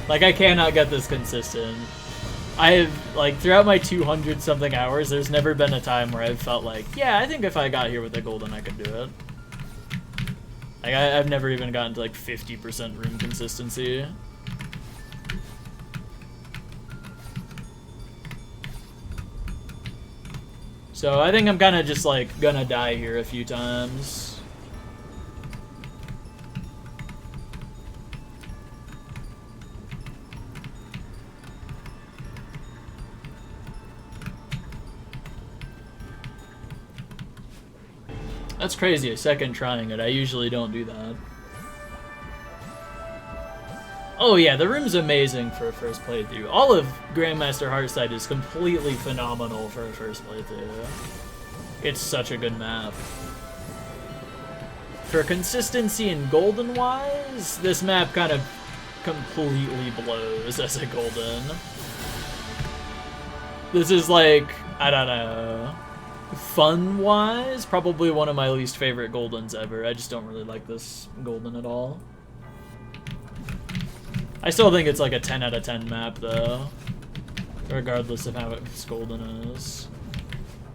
Like, I cannot get this consistent. I've, like, throughout my 200 something hours, there's never been a time where I've felt like, yeah, I think if I got here with the golden, I could do it. Like, I've never even gotten to like 50% room consistency. So I think I'm kind of just like gonna die here a few times. That's crazy, a second trying it. I usually don't do that. Oh yeah, the room's amazing for a first playthrough. All of Grandmaster Heartside is completely phenomenal for a first playthrough. It's such a good map. For consistency and golden-wise, this map kind of completely blows as a golden. This is like, I don't know, fun-wise, probably one of my least favorite goldens ever. I just don't really like this golden at all. I still think it's like a 10 out of 10 map though, regardless of how it's golden is.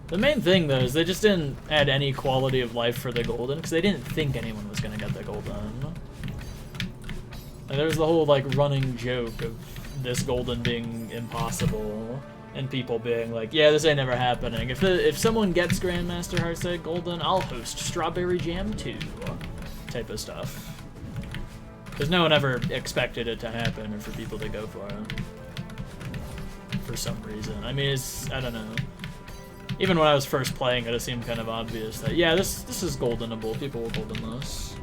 The main thing though is they just didn't add any quality of life for the golden because they didn't think anyone was gonna get the golden. And there's the whole like running joke of this golden being impossible and people being like, yeah, this ain't never happening. If someone gets Grandmaster Heartside Golden, I'll host Strawberry Jam 2 type of stuff. Because no one ever expected it to happen or for people to go for it. For some reason. I mean, it's, I don't know. Even when I was first playing it, it seemed kind of obvious that, yeah, this is goldenable. People will golden this.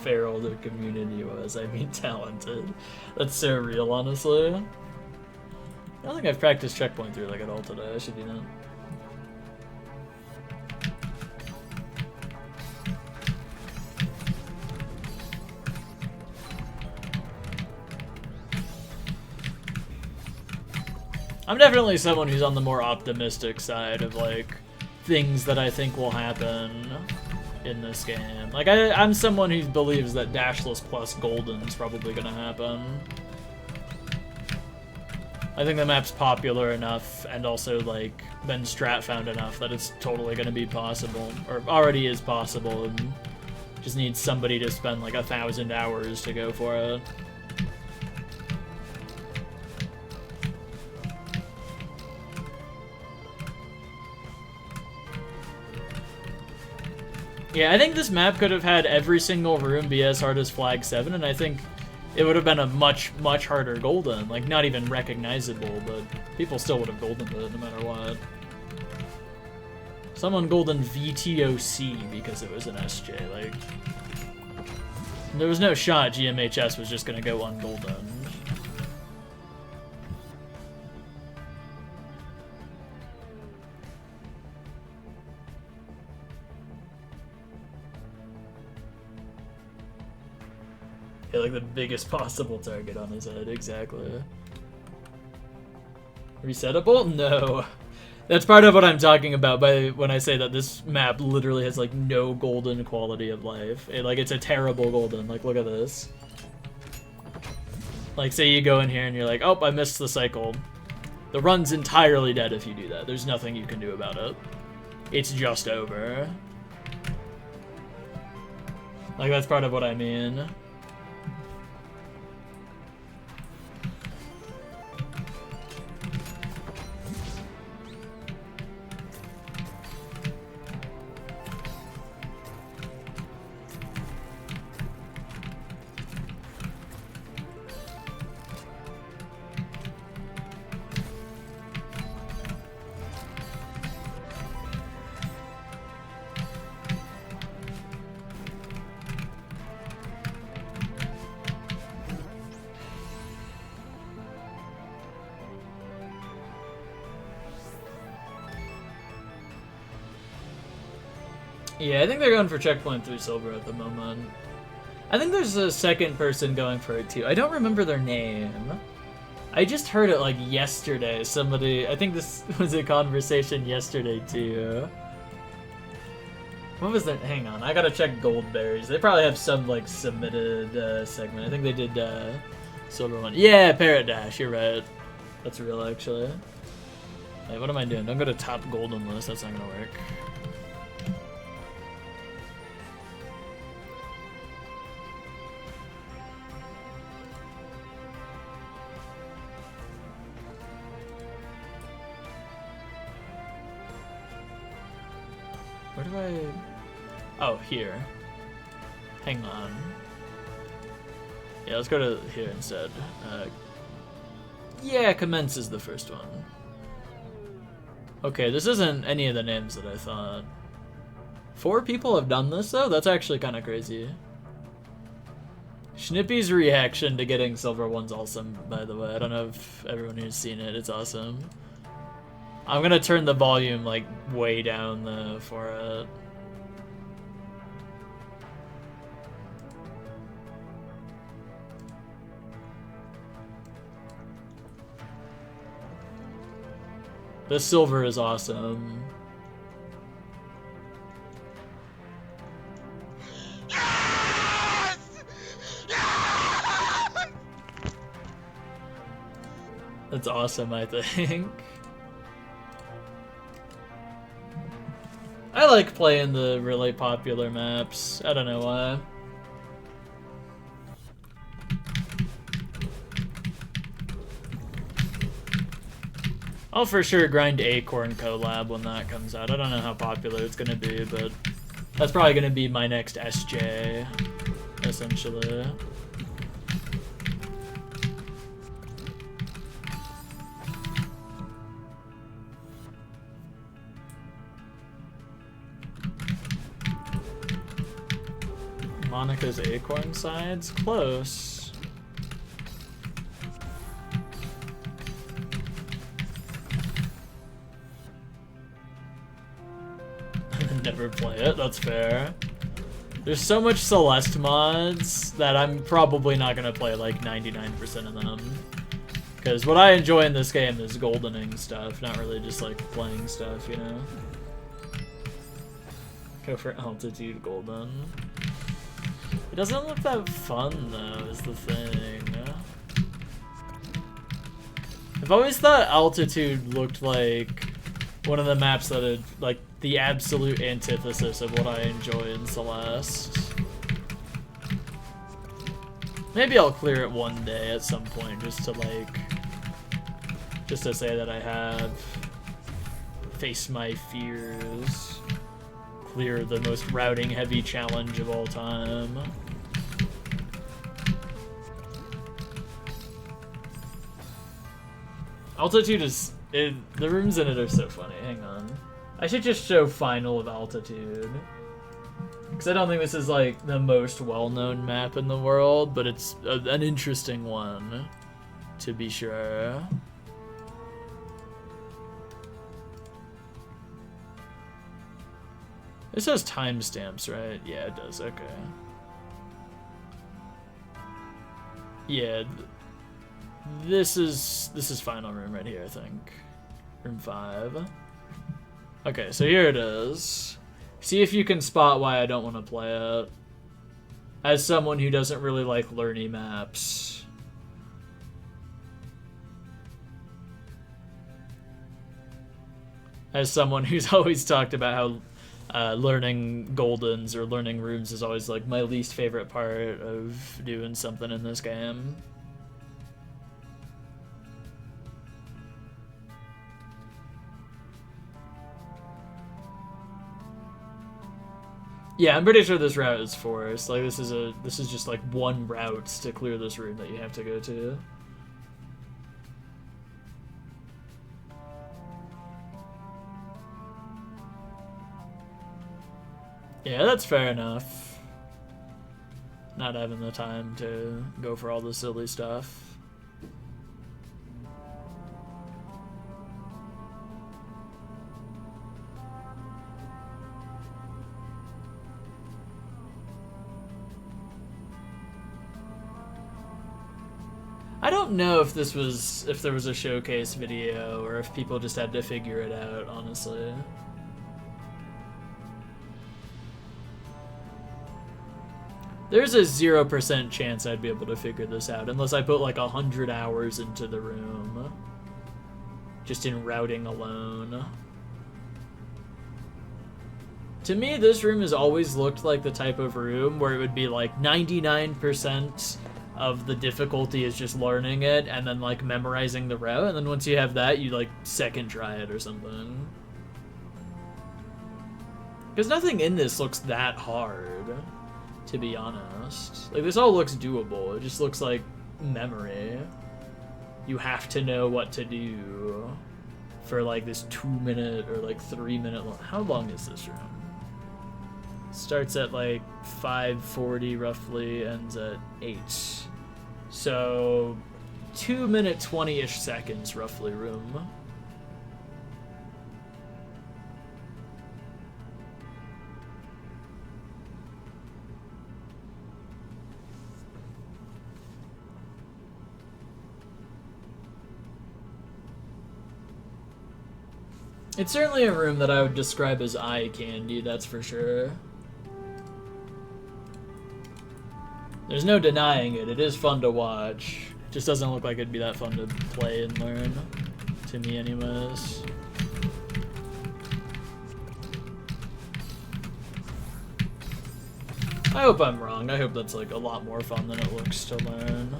feral the community was. I mean talented. That's so real, honestly. I don't think I've practiced checkpoint through like at all today. I should do that. I'm definitely someone who's on the more optimistic side of, like, things that I think will happen in this game. Like, I'm someone who believes that Dashless plus Golden's probably gonna happen. I think the map's popular enough, and also, like, been strat found enough that it's totally gonna be possible, or already is possible, and just needs somebody to spend, like, 1,000 hours to go for it. Yeah, I think this map could have had every single room be as hard as Flag 7, and I think it would have been a much, much harder Golden. Like, not even recognizable, but people still would have Goldened it no matter what. Someone Golden VTOC because it was an SJ, like... There was no shot GMHS was just gonna go ungolden. Like the biggest possible target on his head, exactly. Resettable? No. That's part of what I'm talking about when I say that this map literally has like no golden quality of life. It's a terrible golden. Like, look at this. Like, say you go in here and you're like, oh, I missed the cycle. The run's entirely dead if you do that. There's nothing you can do about it. It's just over. Like, that's part of what I mean. Yeah, I think they're going for checkpoint 3 silver at the moment. I think there's a second person going for it too. I don't remember their name. I just heard it like yesterday. Somebody, I think this was a conversation yesterday too. What was that? Hang on, I gotta check Goldberries. They probably have some like submitted segment. I think they did silver one. Yeah, Parrot Dash, you're right. That's real actually. Wait, what am I doing? Don't go to top golden list, that's not gonna work. Where do I... Oh, here. Hang on. Yeah, let's go to here instead. Yeah, Commence is the first one. Okay, this isn't any of the names that I thought. 4 people have done this, though? That's actually kind of crazy. Schnippy's reaction to getting silver one's awesome, by the way. I don't know if everyone who's seen it, it's awesome. I'm gonna turn the volume, like, way down, though, for it. The silver is awesome. Yes! Yes! That's awesome, I think. I like playing the really popular maps. I don't know why. I'll for sure grind Acorn collab when that comes out. I don't know how popular it's gonna be, but that's probably gonna be my next SJ, essentially. Monica's Acorn Sides? Close. Never play it, that's fair. There's so much Celeste mods that I'm probably not gonna play like 99% of them. Because what I enjoy in this game is goldening stuff, not really just like playing stuff, you know? Go for Altitude Golden. It doesn't look that fun though, is the thing. I've always thought Altitude looked like one of the maps that had like the absolute antithesis of what I enjoy in Celeste. Maybe I'll clear it one day at some point just to like, just to say that I have faced my fears. Clear the most routing heavy challenge of all time. Altitude is, the rooms in it are so funny. Hang on. I should just show Final of Altitude. Because I don't think this is like the most well-known map in the world, but it's an interesting one, to be sure. It says timestamps, right? Yeah, it does. Okay. Yeah, this is final room right here, I think. Room 5. Okay, so here it is. See if you can spot why I don't want to play it. As someone who doesn't really like learny maps. As someone who's always talked about how learning Goldens or learning rooms is always like my least favorite part of doing something in this game. Yeah, I'm pretty sure this route is forced. Like this is just like one route to clear this room that you have to go to. Yeah, that's fair enough. Not having the time to go for all the silly stuff. I don't know if there was a showcase video or if people just had to figure it out, honestly. There's a 0% chance I'd be able to figure this out unless I put like 100 hours into the room. Just in routing alone. To me, this room has always looked like the type of room where it would be like 99% of the difficulty is just learning it and then like memorizing the route, and then once you have that, you like second try it or something. Because nothing in this looks that hard, to be honest. Like, this all looks doable. It just looks like memory. You have to know what to do for like this 2-minute or like 3-minute long. How long is this room? Starts at like 5:40 roughly, ends at 8. So 2-minute 20-ish seconds roughly room. It's certainly a room that I would describe as eye candy, that's for sure. There's no denying it. It is fun to watch. It just doesn't look like it'd be that fun to play and learn. To me, anyways. I hope I'm wrong. I hope that's like a lot more fun than it looks to learn.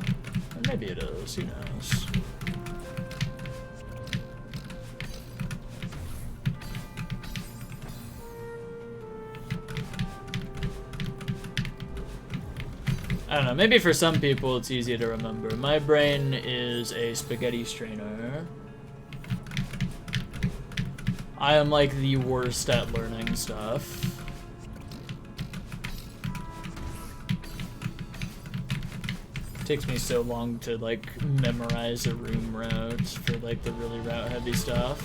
Or maybe it is. Who knows? I don't know, maybe for some people it's easy to remember. My brain is a spaghetti strainer. I am like the worst at learning stuff. Takes me so long to, like, memorize a room route for, like, the really route-heavy stuff.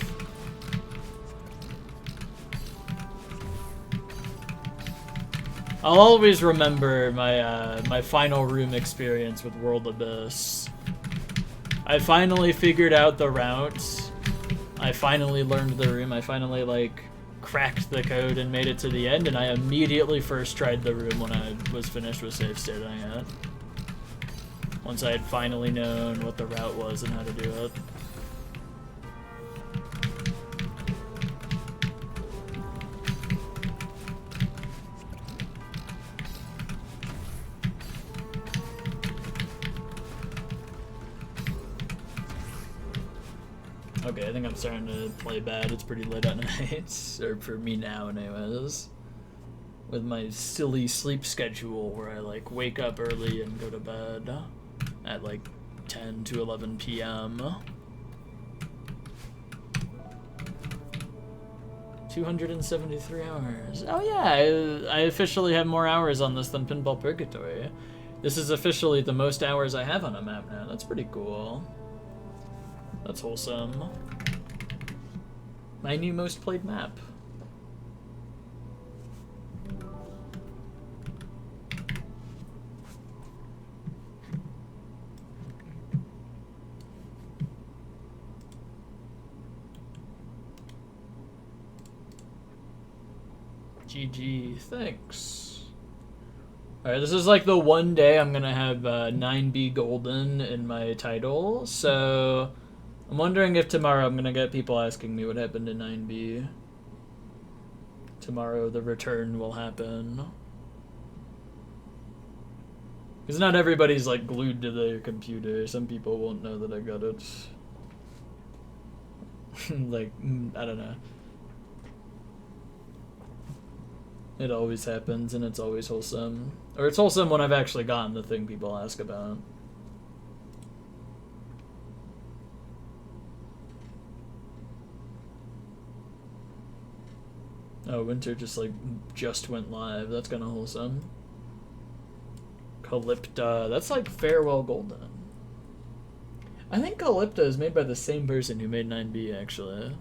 I'll always remember my, my final room experience with World Abyss. I finally figured out the route. I finally learned the room. I finally, like, cracked the code and made it to the end, and I immediately first tried the room when I was finished with save stating it. Once I had finally known what the route was and how to do it. Okay, I think I'm starting to play bad. It's pretty late at night, or for me now anyways. With my silly sleep schedule where I like wake up early and go to bed at like 10 to 11 p.m. 273 hours. Oh yeah, I officially have more hours on this than Pinball Purgatory. This is officially the most hours I have on a map now. That's pretty cool. That's wholesome. My new most played map. GG, thanks. Alright, this is like the one day I'm gonna have 9B Golden in my title, so I'm wondering if tomorrow I'm gonna get people asking me what happened to 9B. Tomorrow the return will happen. Because not everybody's like glued to their computer. Some people won't know that I got it. Like, I don't know. It always happens, and it's always wholesome. Or it's wholesome when I've actually gotten the thing people ask about. Oh, Winter just went live. That's kind of wholesome. Calypta. That's like Farewell Golden. I think Calypta is made by the same person who made 9B, actually.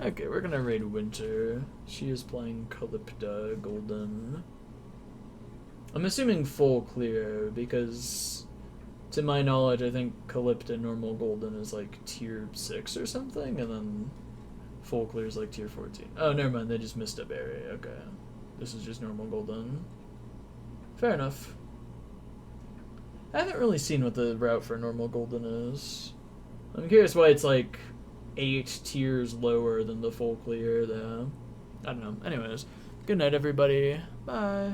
Okay, we're gonna raid Winter. She is playing Calypta Golden. I'm assuming full clear, because to my knowledge, I think Calypta normal Golden is like tier 6 or something, and then full clear is like tier 14. Oh, never mind, they just missed a berry. Okay. This is just normal Golden. Fair enough. I haven't really seen what the route for normal Golden is. I'm curious why it's like 8 tiers lower than the full clear, though. I don't know. Anyways, good night, everybody. Bye.